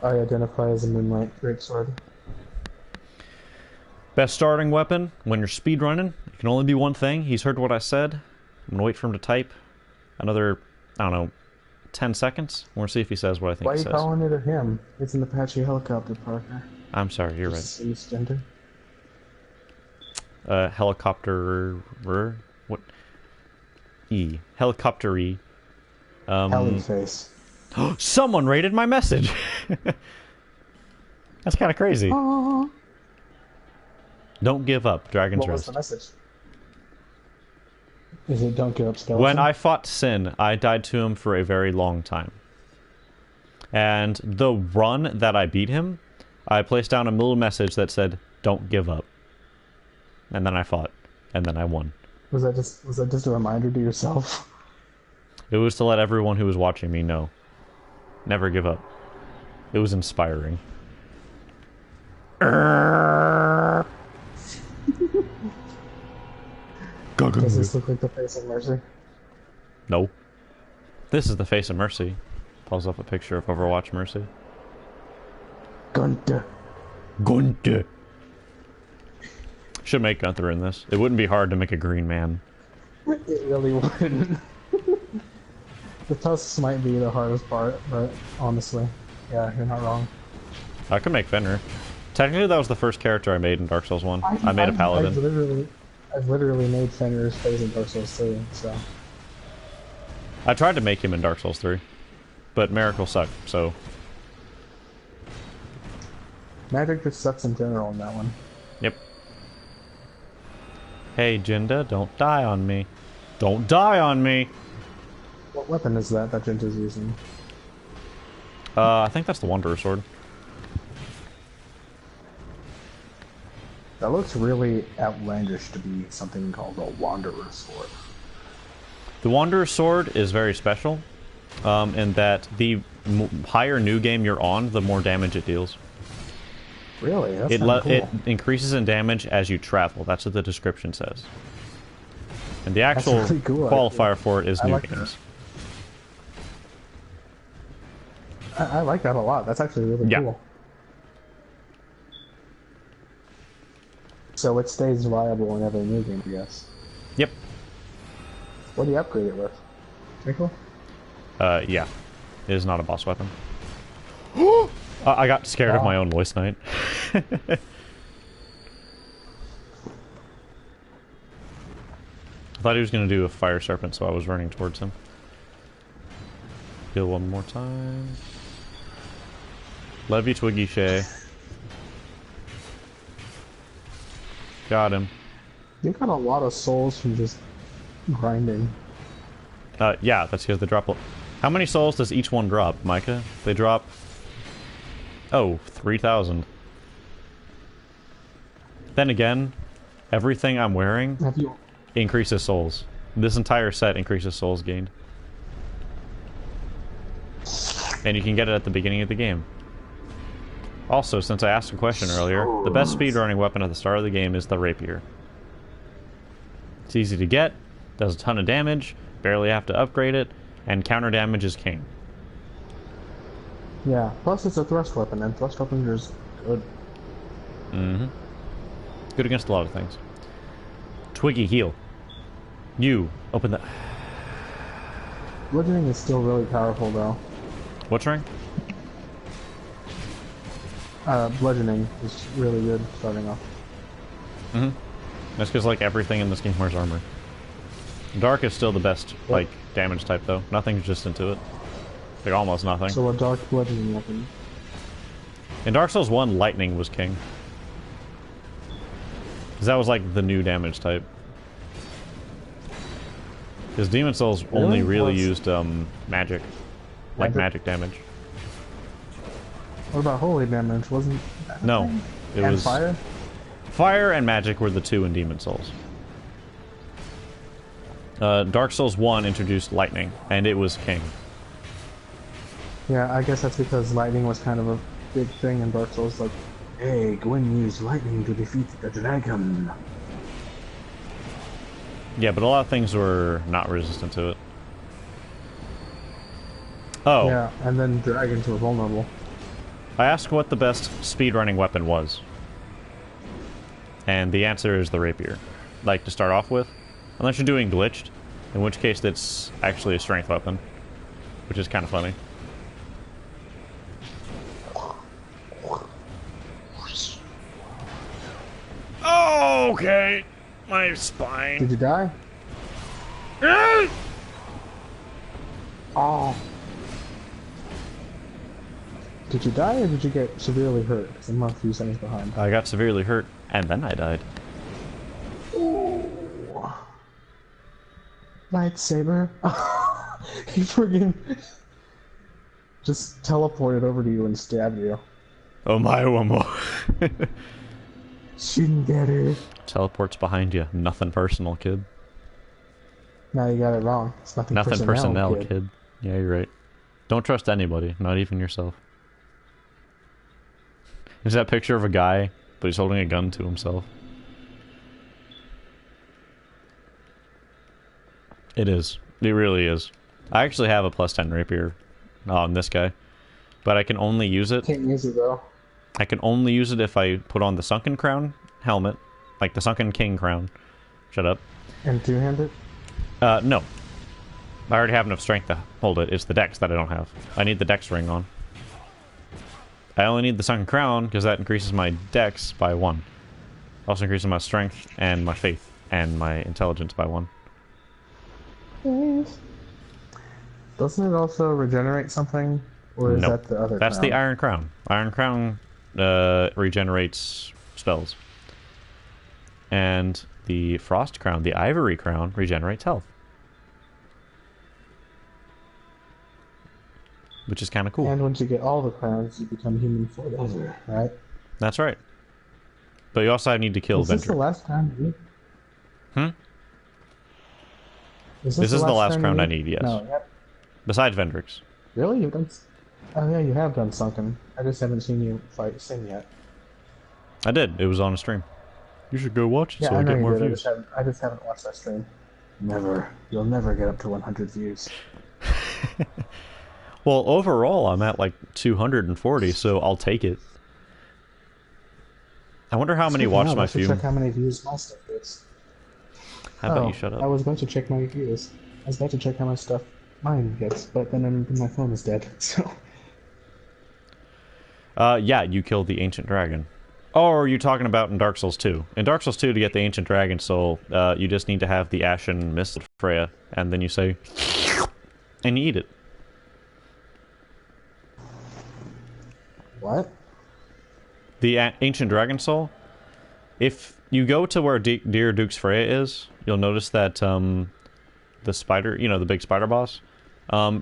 Speaker 2: I identify as a Moonlight Greatsword.
Speaker 1: Best starting weapon when you're speedrunning. It can only be one thing. He's heard what I said. I'm gonna wait for him to type another, I don't know, 10 seconds. We'll see if he says what I think
Speaker 2: Why
Speaker 1: he
Speaker 2: are you
Speaker 1: says.
Speaker 2: calling it a him? It's an Apache helicopter, Parker.
Speaker 1: I'm sorry, you're right.
Speaker 2: Cisgender.
Speaker 1: Helicopter... What? E. Helicopter-y.
Speaker 2: Heliface.
Speaker 1: Someone rated my message! That's kind of crazy.
Speaker 2: Aww.
Speaker 1: Don't give up, Dragon's
Speaker 2: What was
Speaker 1: Rest.
Speaker 2: the message? Is it don't give up, skeleton?
Speaker 1: When I fought Sin, I died to him for a very long time. And the run that I beat him, I placed down a little message that said, don't give up. And then I fought. And then I won.
Speaker 2: Was that just a reminder to yourself?
Speaker 1: It was to let everyone who was watching me know. Never give up. It was inspiring.
Speaker 2: Does this look like the face of Mercy?
Speaker 1: No. This is the face of Mercy. Pulls up a picture of Overwatch Mercy.
Speaker 2: Gunther.
Speaker 1: Gunther. Should make Gunther in this. It wouldn't be hard to make a green man.
Speaker 2: It really wouldn't. The tusks might be the hardest part, but honestly, yeah, you're not wrong.
Speaker 1: I could make Fenrir. Technically, that was the first character I made in Dark Souls 1. I made a paladin.
Speaker 2: I've literally made Fenrir's face in Dark Souls 3, so...
Speaker 1: I tried to make him in Dark Souls 3, but Miracle sucked, so...
Speaker 2: Magic just sucks in general in that one.
Speaker 1: Yep. Hey, Jinda, don't die on me. Don't die on me!
Speaker 2: What weapon is that Jinta's using?
Speaker 1: I think that's the Wanderer Sword.
Speaker 2: That looks really outlandish to be something called a Wanderer Sword.
Speaker 1: The Wanderer Sword is very special, in that the higher new game you're on, the more damage it deals.
Speaker 2: Really? That's kinda cool.
Speaker 1: It increases in damage as you travel. That's what the description says. And the actual really cool, qualifier for it is new games.
Speaker 2: I like that a lot. That's actually really cool. So it stays viable in every new game, I guess.
Speaker 1: Yep.
Speaker 2: What do you upgrade it with? Twinkle?
Speaker 1: Yeah. It is not a boss weapon. I got scared of my own voice knight. I thought he was going to do a fire serpent, so I was running towards him. Heal one more time. Levy Twiggy Shay. Got him.
Speaker 2: You got a lot of souls from just grinding.
Speaker 1: Yeah, that's because they drop... How many souls does each one drop, Micah? They drop... Oh, 3,000. Then again, everything I'm wearing increases souls. This entire set increases souls gained. And you can get it at the beginning of the game. Also, since I asked a question earlier, the best speedrunning weapon at the start of the game is the rapier. It's easy to get, does a ton of damage, barely have to upgrade it, and counter damage is king.
Speaker 2: Yeah, plus it's a thrust weapon, and thrust weapons are just good.
Speaker 1: Mm-hmm. Good against a lot of things. Twiggy, heal. You, open the...
Speaker 2: Bludgeoning is still really powerful, though.
Speaker 1: What's rank?
Speaker 2: Bludgeoning is really good starting off.
Speaker 1: Mm-hmm. That's because, like, everything in this game wears armor. Dark is still the best, like, damage type, though. Nothing's just into it. Like, almost nothing.
Speaker 2: So a dark bludgeoning weapon.
Speaker 1: In Dark Souls 1, lightning was king. Because that was, like, the new damage type. Because Demon Souls only really used, magic. Like, magic damage.
Speaker 2: What about holy damage? Wasn't that
Speaker 1: No. It was...
Speaker 2: fire?
Speaker 1: Fire and magic were the two in Demon Souls. Dark Souls 1 introduced lightning, and it was king.
Speaker 2: Yeah, I guess that's because lightning was kind of a big thing in Dark Souls, like, hey, go and use lightning to defeat the dragon.
Speaker 1: Yeah, but a lot of things were not resistant to it. Oh.
Speaker 2: Yeah, and then dragons were vulnerable.
Speaker 1: I asked what the best speedrunning weapon was. And the answer is the rapier. Like, to start off with. Unless you're doing glitched, in which case it's actually a strength weapon. Which is kind of funny. Oh, okay. My spine.
Speaker 2: Did you die? Oh. Did you die or did you get severely hurt? Because I'm a few seconds behind.
Speaker 1: I got severely hurt, and then I died.
Speaker 2: Ooh. Lightsaber. He friggin' just teleported over to you and stabbed you.
Speaker 1: Oh my, one more.
Speaker 2: Shouldn't get it.
Speaker 1: Teleports behind you. Nothing personal, kid.
Speaker 2: Now you got it wrong. It's nothing
Speaker 1: personnel, kid. Yeah, you're right. Don't trust anybody, not even yourself. There's that picture of a guy, but he's holding a gun to himself. It is. It really is. I actually have a +10 rapier on this guy, but I can only use it...
Speaker 2: Can't use it, though.
Speaker 1: I can only use it if I put on the Sunken Crown helmet, like the Sunken King crown. Shut up.
Speaker 2: And two-handed?
Speaker 1: No. I already have enough strength to hold it. It's the dex that I don't have. I need the dex ring on. I only need the Sunken Crown because that increases my dex by 1. Also increases my strength and my faith and my intelligence by 1.
Speaker 2: Yes. Doesn't it also regenerate something? Or is that the other
Speaker 1: That's
Speaker 2: crown?
Speaker 1: the Iron Crown. Iron Crown regenerates spells. And the Frost Crown, the Ivory Crown, regenerates health. Which is kind of cool.
Speaker 2: And once you get all the crowns, you become human forever, right?
Speaker 1: That's right. But you also need to kill Vendrick.
Speaker 2: Is this the last crown you need?
Speaker 1: This is the last crown I need, yes.
Speaker 2: No, yep.
Speaker 1: Besides Vendrick's.
Speaker 2: Really? You've done... Oh yeah, you have done Sunken. I just haven't seen you fight Sin yet.
Speaker 1: I did. It was on a stream. You should go watch it
Speaker 2: Yeah,
Speaker 1: so I get more views.
Speaker 2: I just haven't watched that stream. Never. You'll never get up to 100 views.
Speaker 1: Well, overall, I'm at like 240, so I'll take it. I wonder how many watched my few.
Speaker 2: Check how many views my stuff gets.
Speaker 1: How about you shut up?
Speaker 2: I was about to check my views. I was about to check how much stuff mine gets, but then my phone is dead, so...
Speaker 1: Yeah, you killed the Ancient Dragon. Oh, or are you talking about in Dark Souls 2? In Dark Souls 2, to get the Ancient Dragon Soul, you just need to have the Ashen Mist of Freya, and then you say... and you eat it.
Speaker 2: What?
Speaker 1: The Ancient Dragon Soul? If you go to where Dear Duke's Freya is, you'll notice that the spider, you know, the big spider boss,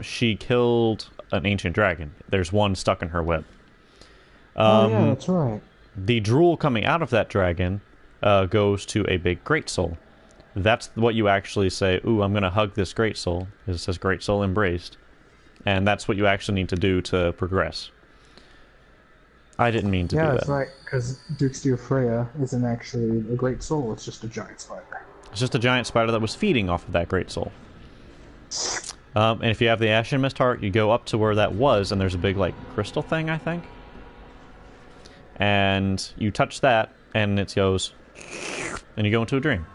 Speaker 1: she killed an Ancient Dragon. There's one stuck in her web.
Speaker 2: Oh yeah, that's right.
Speaker 1: The drool coming out of that dragon goes to a big Great Soul. That's what you actually say, ooh, I'm going to hug this Great Soul. It says Great Soul Embraced. And that's what you actually need to do to progress. I didn't mean to do that.
Speaker 2: Yeah, that's right, because Duke's Dear Freya isn't actually a Great Soul, it's just a giant spider.
Speaker 1: It's just a giant spider that was feeding off of that Great Soul. And if you have the Ashen Mist Heart, you go up to where that was, and there's a big, like, crystal thing, I think. And you touch that, and it goes... and you go into a dream.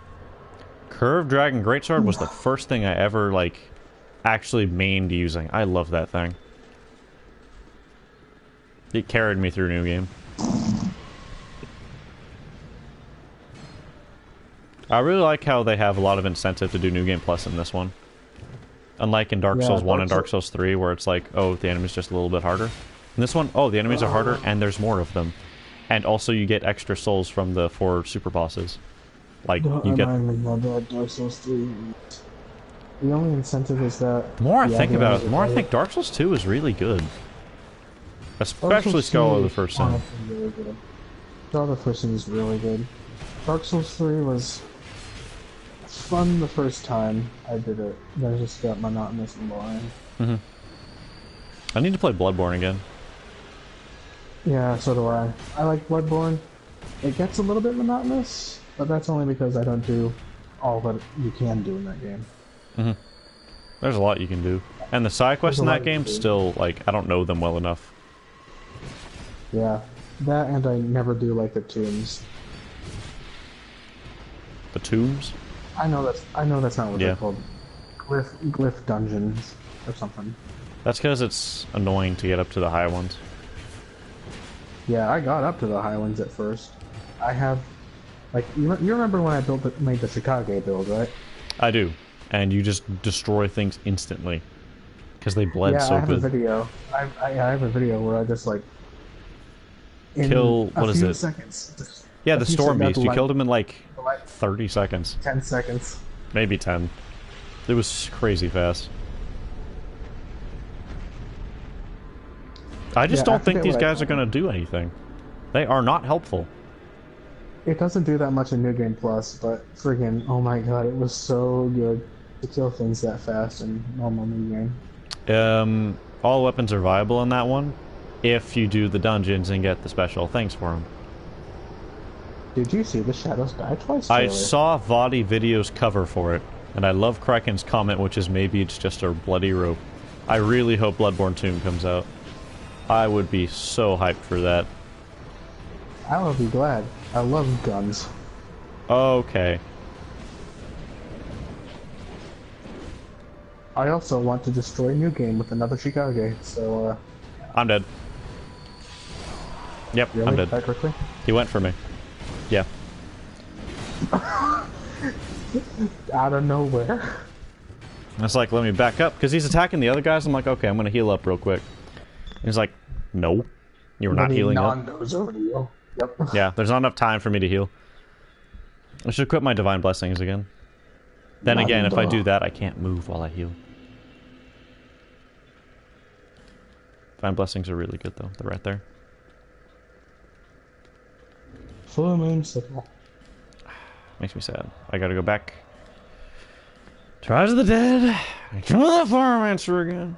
Speaker 1: Curved Dragon Greatsword was the first thing I ever, like, actually mained using. I love that thing. It carried me through New Game. I really like how they have a lot of incentive to do New Game Plus in this one. Unlike in Dark Souls 1 and Dark Souls 3, where it's like, oh, the enemy's just a little bit harder. In this one, oh, the enemies are harder, and there's more of them. And also you get extra souls from the 4 super bosses. Like, you get...
Speaker 2: Dark Souls 3. The only incentive is that...
Speaker 1: The more I think about it, the more I think Dark Souls 2 is really good. Especially Skull of the First Sin.
Speaker 2: Really good. Skull of the First Sin is really good. Dark Souls 3 was fun the first time I did it. Then it just got monotonous and boring.
Speaker 1: I need to play Bloodborne again.
Speaker 2: Yeah, so do I. I like Bloodborne. It gets a little bit monotonous, but that's only because I don't do all that you can do in that game.
Speaker 1: There's a lot you can do. And the side quests in that game, still, like, I don't know them well enough.
Speaker 2: Yeah, that and I never do like the tombs.
Speaker 1: The tombs?
Speaker 2: I know that's not what they're called. Glyph dungeons or something.
Speaker 1: That's because it's annoying to get up to the high ones.
Speaker 2: Yeah, I got up to the high ones at first. I have, like, you remember when I made the Chicago build, right?
Speaker 1: I do, and you just destroy things instantly because they bled so good.
Speaker 2: Yeah, I have a video. I have a video where I just like
Speaker 1: kill. What is it?
Speaker 2: Seconds.
Speaker 1: Yeah, the Storm Beast. You killed him in like 30 seconds.
Speaker 2: 10 seconds.
Speaker 1: Maybe 10. It was crazy fast. I just don't think these guys are going to do anything. They are not helpful.
Speaker 2: It doesn't do that much in New Game Plus, but friggin', oh my god, it was so good to kill things that fast in normal New Game.
Speaker 1: All weapons are viable in that one, if you do the dungeons and get the special things for them.
Speaker 2: Did you see the Shadows Die Twice
Speaker 1: trailer? I saw Vadi Video's cover for it, and I love Kraken's comment, which is maybe it's just a bloody rope. I really hope Bloodborne Tomb comes out. I would be so hyped for that.
Speaker 2: I would be glad. I love guns.
Speaker 1: Okay.
Speaker 2: I also want to destroy New Game with another Chicago, so,
Speaker 1: I'm dead. Yep,
Speaker 2: really?
Speaker 1: I'm dead.
Speaker 2: That quickly?
Speaker 1: He went for me. Yeah.
Speaker 2: Out of nowhere.
Speaker 1: It's like, let me back up, because he's attacking the other guys. I'm like, okay, I'm gonna heal up real quick. And he's like, no. You're not healing up.
Speaker 2: Goes over to you. Yep.
Speaker 1: Yeah, there's not enough time for me to heal. I should equip my Divine Blessings again. Then again, if I do that, I can't move while I heal. Divine Blessings are really good, though. They're right there.
Speaker 2: Full moon signal.
Speaker 1: Makes me sad. I gotta go back. Rise of the Dead. Kill that Pyromancer again.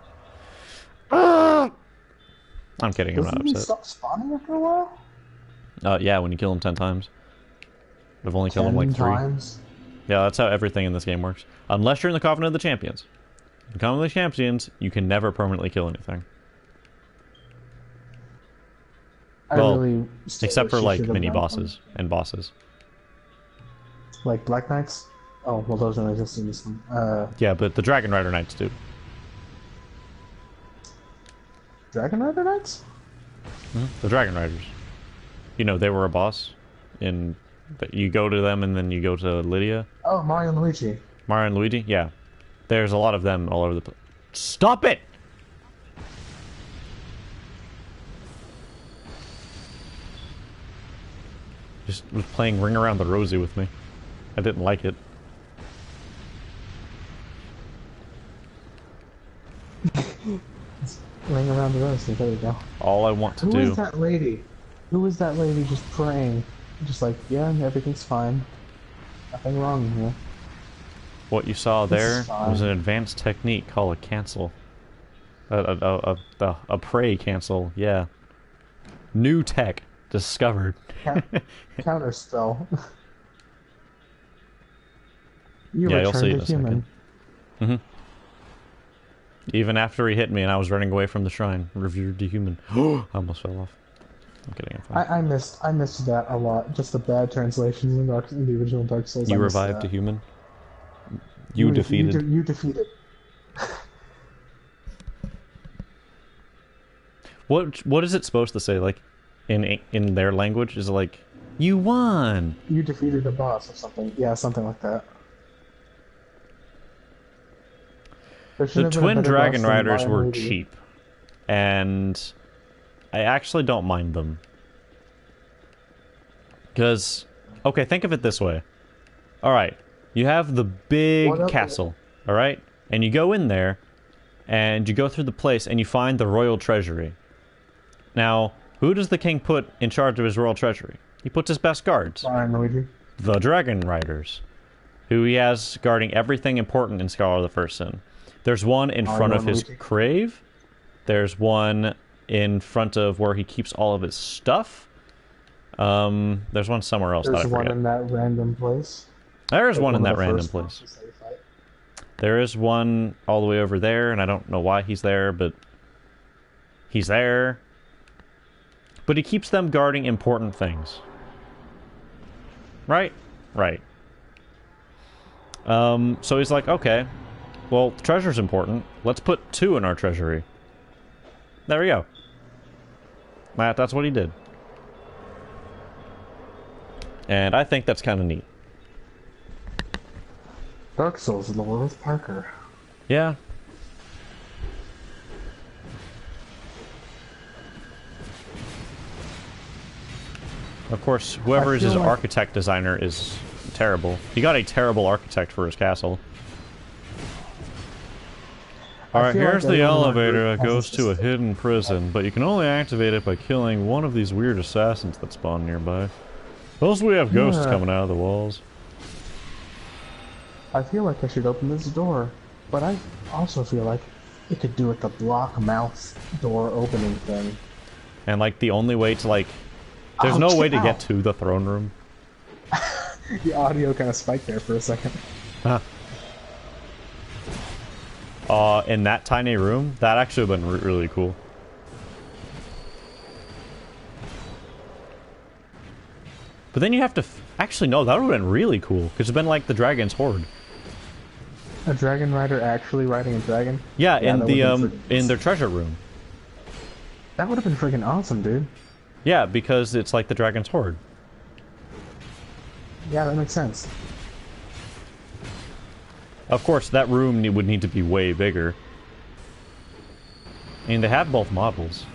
Speaker 1: I'm kidding, I'm not upset.
Speaker 2: Doesn't he stop spawning after a while?
Speaker 1: Yeah, when you kill him 10 times. I've only killed him like 3.
Speaker 2: 10 times?
Speaker 1: Yeah, that's how everything in this game works. Unless you're in the Covenant of the Champions. In the Covenant of the Champions, you can never permanently kill anything. Well, really except for like mini bosses and bosses.
Speaker 2: Like Black Knights? Oh, well, those don't exist in this one.
Speaker 1: Yeah, but the Dragon Rider Knights do.
Speaker 2: Dragon Rider Knights?
Speaker 1: The Dragon Riders. You know, they were a boss. You go to them and then you go to Lydia.
Speaker 2: Oh, Mario and Luigi.
Speaker 1: Mario and Luigi? Yeah. There's a lot of them all over the place. Stop it! Just was playing Ring Around the Rosie with me. I didn't like it.
Speaker 2: Ring Around the Rosie, there you go.
Speaker 1: All I want to do...
Speaker 2: Who is that lady? Who is that lady just praying? Just like, yeah, everything's fine. Nothing wrong here.
Speaker 1: What you saw there was an advanced technique called a cancel. A pray cancel, yeah. New tech discovered.
Speaker 2: Counter spell.
Speaker 1: Yeah, you'll see it in a second. Even after he hit me and I was running away from the shrine, revered the human. I almost fell off. I'm kidding, I'm fine.
Speaker 2: I missed that a lot. Just the bad translations in the original Dark Souls.
Speaker 1: You revived a human? You defeated.
Speaker 2: You defeated.
Speaker 1: What is it supposed to say? Like, in their language, is it like, you won?
Speaker 2: You defeated a boss or something. Yeah, something like that.
Speaker 1: The twin Dragon Riders were cheap, and I actually don't mind them. Because, okay, think of it this way. Alright, you have the big castle, alright? And you go in there, and you go through the place, and you find the royal treasury. Now, who does the king put in charge of his royal treasury? He puts his best guards. The Dragon Riders, who he has guarding everything important in Scholar of the First Sin. There's one in front of his grave. There's one in front of where he keeps all of his stuff. There's one somewhere else that I forget.
Speaker 2: There's one in that random place.
Speaker 1: There is one in that random place. There is one all the way over there, and I don't know why he's there, but he's there. But he keeps them guarding important things. Right? Right. So he's like, okay, well, the treasure's important. Let's put 2 in our treasury. There we go. That's what he did. And I think that's kind of neat.
Speaker 2: Dark Souls lore with Parker.
Speaker 1: Yeah. Of course, whoever is his architect designer is terrible. He got a terrible architect for his castle. Alright, here's the elevator that goes to a hidden prison, but you can only activate it by killing one of these weird assassins that spawn nearby. Also, we have ghosts coming out of the walls.
Speaker 2: I feel like I should open this door, but I also feel like it could do with the block mouth door opening thing.
Speaker 1: And like the only way to like... There's no way to get to the throne room.
Speaker 2: The audio kind of spiked there for a second.
Speaker 1: Huh. In that tiny room, that actually would have been really cool. But then you have to... Actually, no, that would have been really cool. Because it's been like the Dragon's Horde.
Speaker 2: A dragon rider actually riding a dragon?
Speaker 1: Yeah,
Speaker 2: Yeah,
Speaker 1: in
Speaker 2: that would
Speaker 1: the
Speaker 2: have been freaking
Speaker 1: in their
Speaker 2: awesome.
Speaker 1: treasure room.
Speaker 2: That would have been freaking awesome, dude.
Speaker 1: Yeah, because it's like the dragon's horde.
Speaker 2: Yeah, that makes sense.
Speaker 1: Of course, that room would need to be way bigger. I mean, they have both models.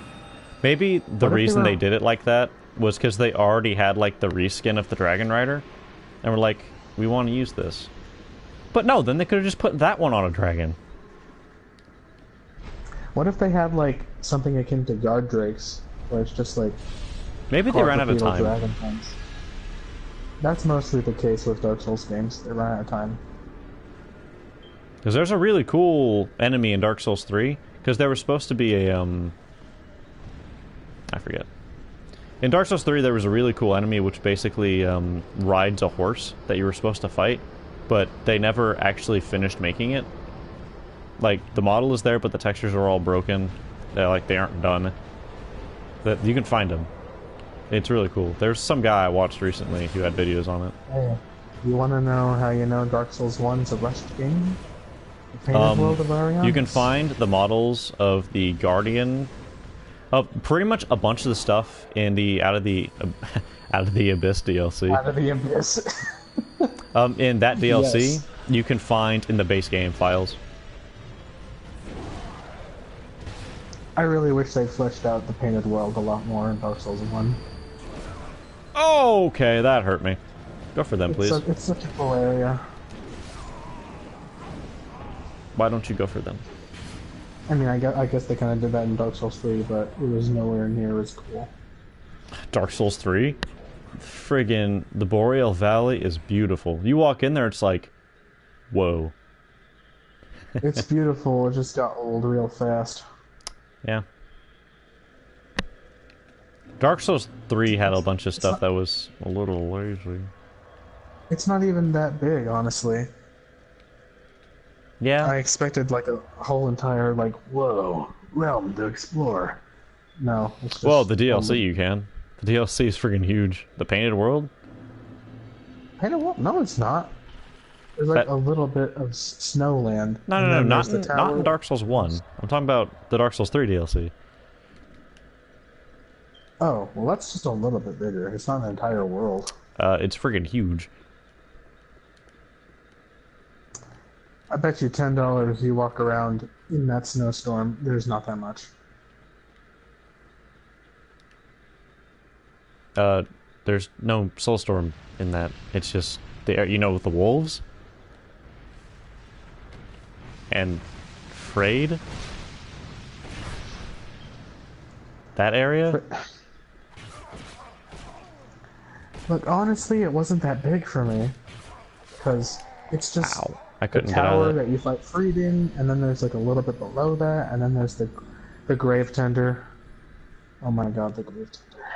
Speaker 1: Maybe the
Speaker 2: What if
Speaker 1: reason
Speaker 2: were...
Speaker 1: they did it like that was because they already had, like, the reskin of the Dragon Rider. And were like, we want to use this. But no, then they could have just put that one on a dragon.
Speaker 2: What if they had, like, something akin to guard drakes, where it's just, like...
Speaker 1: Maybe they ran out of time.
Speaker 2: Dragon things. That's mostly the case with Dark Souls games. They run out of time.
Speaker 1: Because there's a really cool enemy in Dark Souls 3. Because there was supposed to be a, I forget. In Dark Souls 3, there was a really cool enemy which basically rides a horse that you were supposed to fight, but they never actually finished making it. Like, the model is there, but the textures are all broken. They aren't done. That you can find them. It's really cool. There's some guy I watched recently who had videos on it.
Speaker 2: Hey, you want to know how you know Dark Souls 1's a rushed game? The Painted World of Arion?
Speaker 1: You can find the models of the Guardian. Pretty much a bunch of the stuff in the Out of the Abyss DLC.
Speaker 2: Out of the Abyss.
Speaker 1: In that DLC,
Speaker 2: Yes.
Speaker 1: you can find in the base game files.
Speaker 2: I really wish they fleshed out the Painted World a lot more in Dark Souls 1.
Speaker 1: Oh, okay, that hurt me. Go for them, please.
Speaker 2: It's such a cool area.
Speaker 1: Why don't you go for them?
Speaker 2: I mean, I guess they kind of did that in Dark Souls 3, but it was nowhere near as cool.
Speaker 1: Dark Souls 3? Friggin' the Boreal Valley is beautiful. You walk in there, it's like, whoa.
Speaker 2: It's beautiful, it just got old real fast.
Speaker 1: Yeah. Dark Souls 3 had a bunch of stuff that was a little lazy.
Speaker 2: It's not even that big, honestly.
Speaker 1: Yeah.
Speaker 2: I expected like a whole entire, like, whoa, realm to explore. No, it's just...
Speaker 1: Well, the DLC you can. The DLC is friggin' huge. The Painted World?
Speaker 2: Painted World? No, it's not. There's like a little bit of snowland.
Speaker 1: No, not in Dark Souls 1. I'm talking about the Dark Souls 3 DLC.
Speaker 2: Oh, well that's just a little bit bigger. It's not an entire world.
Speaker 1: It's friggin' huge.
Speaker 2: I bet you $10 you walk around in that snowstorm, there's not that much.
Speaker 1: There's no Soulstorm in that. It's just, with the wolves? And Frayed? That area?
Speaker 2: Look, honestly, it wasn't that big for me. Because it's just
Speaker 1: I couldn't
Speaker 2: the
Speaker 1: get out
Speaker 2: tower
Speaker 1: of
Speaker 2: that you fight Freed in, and then there's like a little bit below that, and then there's the Grave Tender. Oh my god, the Grave Tender.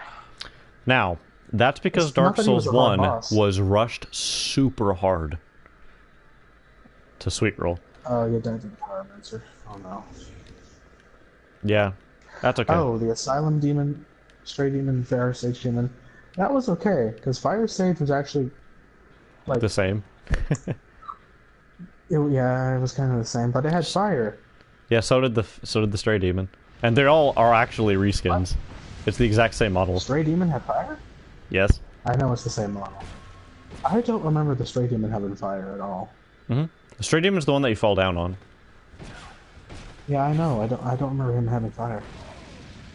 Speaker 1: Now, that's because Dark Souls 1 was rushed super hard to sweet roll.
Speaker 2: Oh, you died to the Power Mancer. Oh no.
Speaker 1: Yeah, that's okay.
Speaker 2: Oh, the Asylum Demon, Stray Demon, Fire Sage Demon. That was okay, because Fire Sage was actually like
Speaker 1: the same.
Speaker 2: Yeah, it was kind of the same, but it had fire.
Speaker 1: Yeah, so did the Stray Demon, and they all are actually reskins. What? It's the exact same model.
Speaker 2: Stray Demon had fire?
Speaker 1: Yes.
Speaker 2: I know it's the same model. I don't remember the Stray Demon having fire at all.
Speaker 1: Mm-hmm. The Stray Demon's the one that you fall down on.
Speaker 2: Yeah, I know. I don't remember him having fire.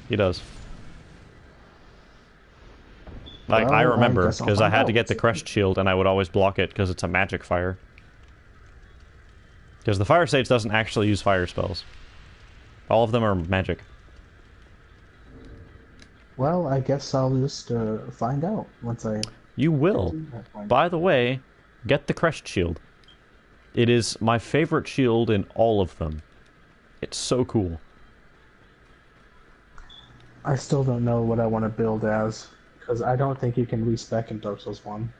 Speaker 1: He does. Like, well, I remember, because I had to get the Crest Shield, and I would always block it, because it's a magic fire. Because the Fire Sage doesn't actually use fire spells. All of them are magic.
Speaker 2: Well, I guess I'll just find out once I...
Speaker 1: You will. By the way, get the Crest Shield. It is my favorite shield in all of them. It's so cool.
Speaker 2: I still don't know what I want to build as, because I don't think you can respec in Dark Souls 1.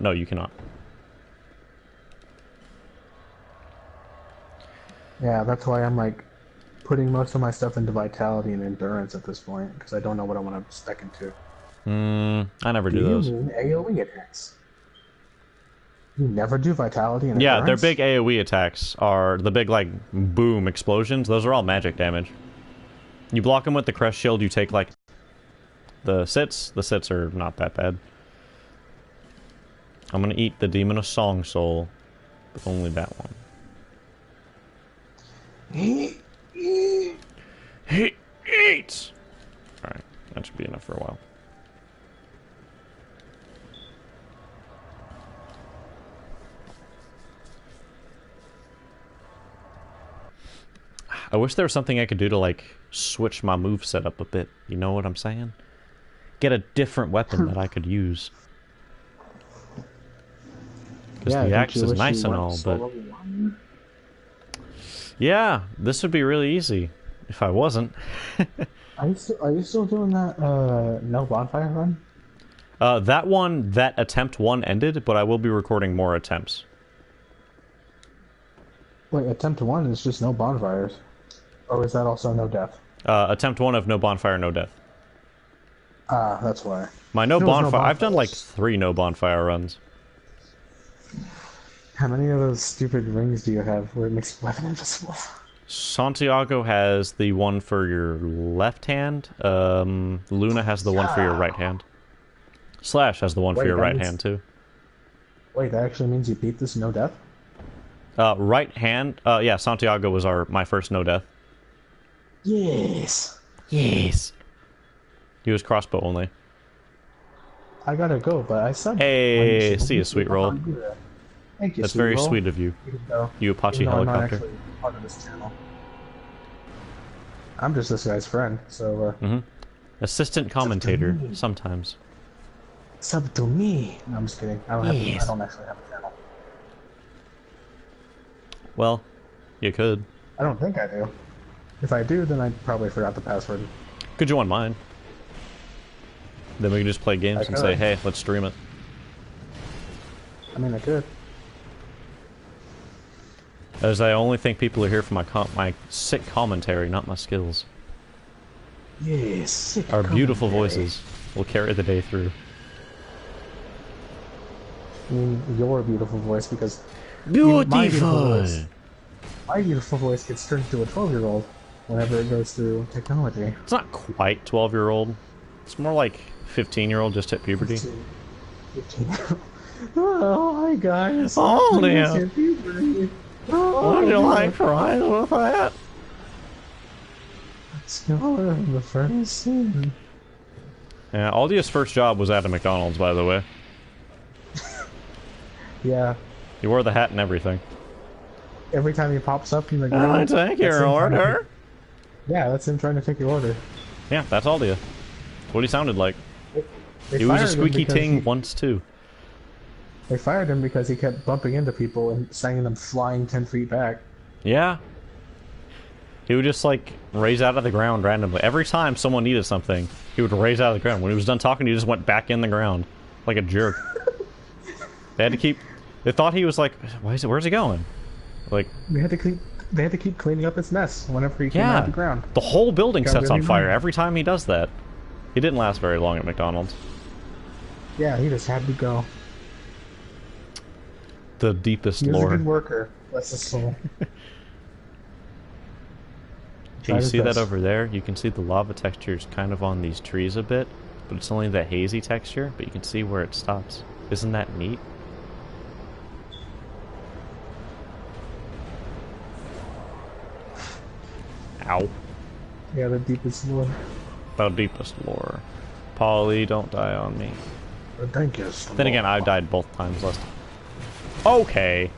Speaker 1: No, you cannot.
Speaker 2: Yeah, that's why I'm like putting most of my stuff into Vitality and Endurance at this point, because I don't know what I want to spec into.
Speaker 1: I never do those.
Speaker 2: You mean AoE attacks? You never do vitality and
Speaker 1: Yeah, their
Speaker 2: endurance?
Speaker 1: big AoE attacks are the big, like, boom explosions. Those are all magic damage. You block them with the crest shield, you take, like, the sits. The sits are not that bad. I'm gonna eat the Demon of Song Soul, but only that one. He eats! Alright, that should be enough for a while. I wish there was something I could do to, like, switch my moveset up a bit. You know what I'm saying? Get a different weapon that I could use. Because the axe is nice and all, but... Yeah, this would be really easy. If I wasn't.
Speaker 2: Are you still doing that, no bonfire run?
Speaker 1: That one, that attempt one ended, but I will be recording more attempts.
Speaker 2: Wait, attempt one is just no bonfires. Or is that also no death?
Speaker 1: Attempt one of no bonfire, no death.
Speaker 2: Ah, that's why.
Speaker 1: My no bonfire... I've done like 3 no bonfire runs.
Speaker 2: How many of those stupid rings do you have where it makes weapon invisible?
Speaker 1: Santiago has the one for your left hand. Luna has the one for your right hand. Slash has the one for your right hand, too.
Speaker 2: Wait, that actually means you beat this no death?
Speaker 1: Right hand... yeah, Santiago was my first no death.
Speaker 2: Yes!
Speaker 1: Yes! He was crossbow only.
Speaker 2: I gotta go, but I said...
Speaker 1: Hey, see you, sweet roll.
Speaker 2: Thank you,
Speaker 1: That's very sweet of you. You Apache helicopter.
Speaker 2: I'm not actually part of this channel. I'm just this guy's friend, so...
Speaker 1: Assistant commentator, sometimes.
Speaker 2: Sub to me! No, I'm just kidding. I don't actually have a channel.
Speaker 1: Well, you could.
Speaker 2: I don't think I do. If I do, then I probably forgot the password.
Speaker 1: Could you on mine? Then we can just play games and say, hey, let's stream it.
Speaker 2: I mean, I could.
Speaker 1: As I only think people are here for my sick commentary, not my skills.
Speaker 2: Yes, sick
Speaker 1: Our beautiful voices will carry the day through.
Speaker 2: I mean, your beautiful voice, because...
Speaker 1: Beautiful!
Speaker 2: My beautiful voice gets turned into a 12-year-old whenever it goes through technology.
Speaker 1: It's not quite 12-year-old. It's more like 15-year-old just hit puberty.
Speaker 2: 15-year-old. Oh, hi guys.
Speaker 1: Oh, dear.
Speaker 2: Oh,
Speaker 1: Would you like fries with that?
Speaker 2: Scholar of the first sin.
Speaker 1: Yeah, Aldia's first job was at a McDonald's, by the way.
Speaker 2: Yeah.
Speaker 1: He wore the hat and everything.
Speaker 2: Every time he pops up, he's like,
Speaker 1: I take your order.
Speaker 2: Yeah, that's him trying to take your order.
Speaker 1: Yeah, that's Aldia. That's what he sounded like. He was a squeaky ting once, too.
Speaker 2: They fired him because he kept bumping into people and sending them flying 10 feet back.
Speaker 1: Yeah. He would just, like, raise out of the ground randomly. Every time someone needed something, he would raise out of the ground. When he was done talking, he just went back in the ground. Like a jerk. They had to keep... They thought he was like, where's he going? Like...
Speaker 2: They had to keep cleaning up his mess whenever he came out of the ground.
Speaker 1: The whole building sets on fire every time he does that. He didn't last very long at McDonald's.
Speaker 2: Yeah, he just had to go.
Speaker 1: The deepest
Speaker 2: lore.
Speaker 1: He
Speaker 2: was a good worker. Bless his soul.
Speaker 1: Can you see that over there? You can see the lava texture is kind of on these trees a bit, but it's only that hazy texture, but you can see where it stops. Isn't that neat? Ow.
Speaker 2: Yeah, the deepest lore.
Speaker 1: The deepest lore. Polly, don't die on me.
Speaker 2: Thank you.
Speaker 1: Then again, I died both times last time. Okay.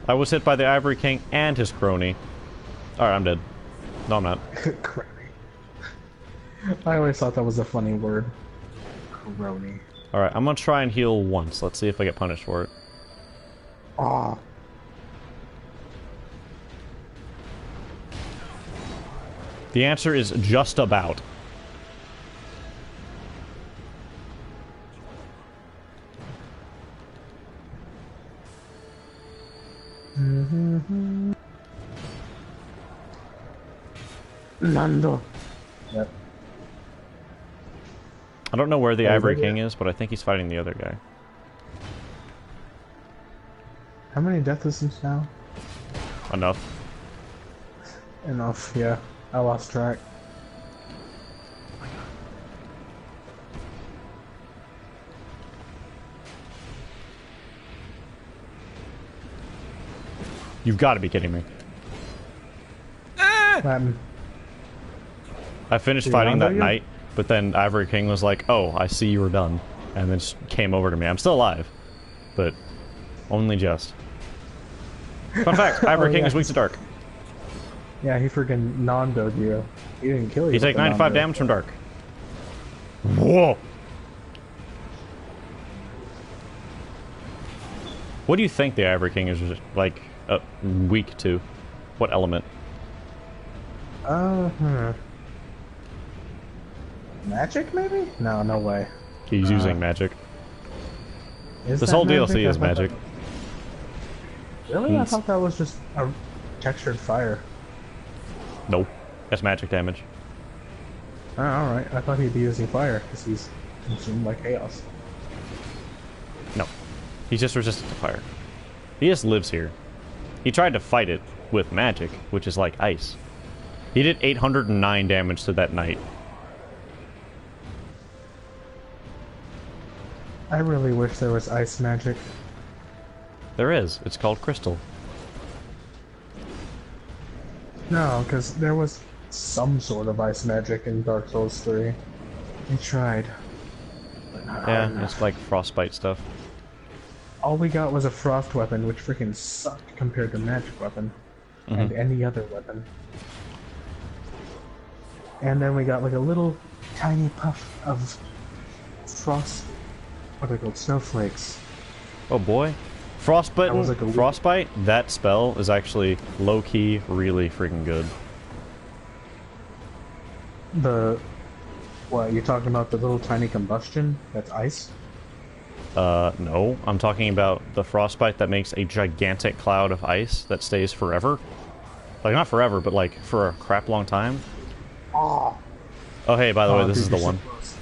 Speaker 1: I was hit by the Ivory King and his crony. Alright, I'm dead. No, I'm not.
Speaker 2: Crony. I always thought that was a funny word. Crony.
Speaker 1: Alright, I'm gonna try and heal once. Let's see if I get punished for it.
Speaker 2: Ah.
Speaker 1: The answer is just about.
Speaker 2: Nando. Yep.
Speaker 1: I don't know where the Ivory King is, but I think he's fighting the other guy.
Speaker 2: How many death systems now?
Speaker 1: Enough.
Speaker 2: Enough, yeah. I lost track.
Speaker 1: You've got to be kidding me.
Speaker 2: Latin.
Speaker 1: I finished fighting that night, but then Ivory King was like, "Oh, I see you were done," and then just came over to me. I'm still alive, but only just. Fun fact: Ivory King is weak to dark.
Speaker 2: Yeah, he freaking non-doed you. He didn't kill you.
Speaker 1: He take 95 damage from dark. Whoa! What do you think the Ivory King is like weak to? What element?
Speaker 2: Magic, maybe? No, no way.
Speaker 1: He's using magic. This whole
Speaker 2: magic?
Speaker 1: DLC is magic.
Speaker 2: Really? I thought that was just a textured fire.
Speaker 1: Nope. That's magic damage.
Speaker 2: Oh, alright. I thought he'd be using fire, because he's consumed by chaos.
Speaker 1: No. He's just resistant to fire. He just lives here. He tried to fight it with magic, which is like ice. He did 809 damage to that knight.
Speaker 2: I really wish there was ice magic.
Speaker 1: There is. It's called crystal.
Speaker 2: No, because there was some sort of ice magic in Dark Souls 3. They tried.
Speaker 1: Yeah, it's like frostbite stuff.
Speaker 2: All we got was a frost weapon, which freaking sucked compared to magic weapon. And any other weapon. And then we got like a little tiny puff of frost. What are they called? Snowflakes.
Speaker 1: Oh boy. Frostbite,
Speaker 2: like
Speaker 1: frostbite, that spell is actually low-key really freaking good.
Speaker 2: What, you're talking about the little tiny combustion? That's ice?
Speaker 1: No. I'm talking about the frostbite that makes a gigantic cloud of ice that stays forever. Like, not forever, but like for a crap long time.
Speaker 2: Oh,
Speaker 1: oh hey, by the way, this
Speaker 2: dude,
Speaker 1: is the one.
Speaker 2: So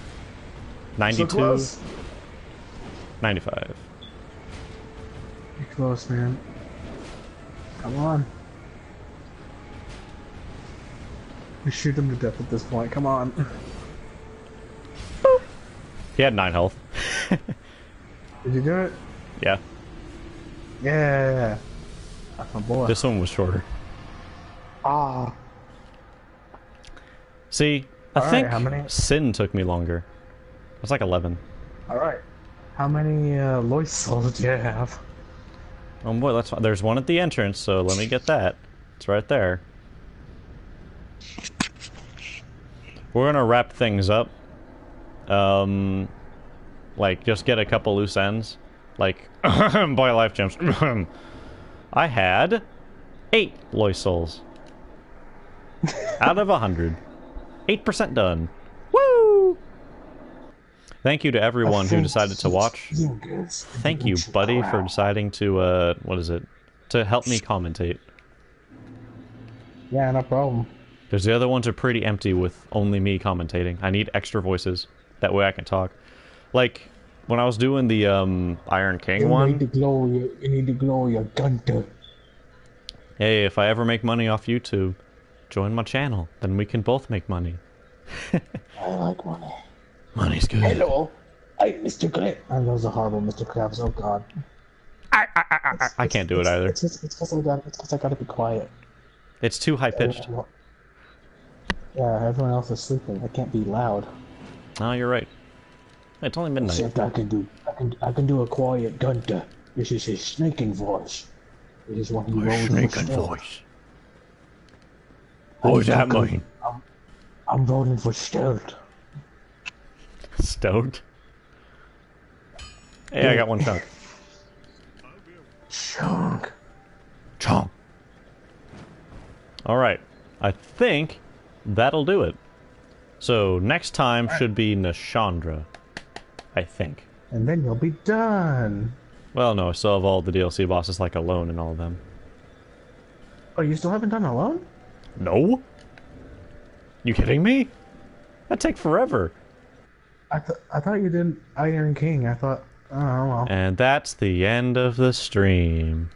Speaker 1: 92, 95.
Speaker 2: You're close, man. Come on. We shoot him to death at this point. Come on.
Speaker 1: Boop. He had 9 health.
Speaker 2: Did you do it?
Speaker 1: Yeah.
Speaker 2: Yeah. That's my boy.
Speaker 1: This one was shorter.
Speaker 2: Ah.
Speaker 1: See, I think
Speaker 2: how many?
Speaker 1: Sin took me longer. It was like 11.
Speaker 2: Alright. How many Lois souls do you have?
Speaker 1: Oh boy, that's fine. There's one at the entrance, so let me get that. It's right there. We're gonna wrap things up. Like, just get a couple loose ends. Like, buy life gems. I had 8 Lois souls. Out of 100. 8% done. Woo! Thank you to everyone who decided to watch. Thank you, buddy, for deciding to, what is it? To help me commentate.
Speaker 2: Yeah, no problem.
Speaker 1: Because the other ones are pretty empty with only me commentating. I need extra voices. That way I can talk. Like, when I was doing the, Iron King one...
Speaker 2: You need to glow your gunter.
Speaker 1: Hey, if I ever make money off YouTube, join my channel. Then we can both make money.
Speaker 2: I like money.
Speaker 1: Money's good.
Speaker 2: Hello, I'm Mr. Krabs. And those are horrible, Mr. Krabs. Oh God.
Speaker 1: I can't do it either.
Speaker 2: It's because I gotta be quiet.
Speaker 1: It's too high pitched.
Speaker 2: Yeah, everyone else is sleeping. I can't be loud.
Speaker 1: Oh, you're right. It's only midnight.
Speaker 2: Except I can do a quiet gunter. This is his snaking voice. This is what he rolls
Speaker 1: Snaking voice. What does that mean?
Speaker 2: I'm rolling for stealth.
Speaker 1: Stoked? Hey, I got one chunk.
Speaker 2: Chunk.
Speaker 1: Chunk. Alright. I think that'll do it. So, next time should be Nashandra. I think.
Speaker 2: And then you'll be done.
Speaker 1: Well, no, I still have all the DLC bosses like Alone and all of them.
Speaker 2: Oh, you still haven't done Alone?
Speaker 1: No? You kidding me? That'd take forever.
Speaker 2: I thought you did Iron King. I thought, oh well.
Speaker 1: And that's the end of the stream.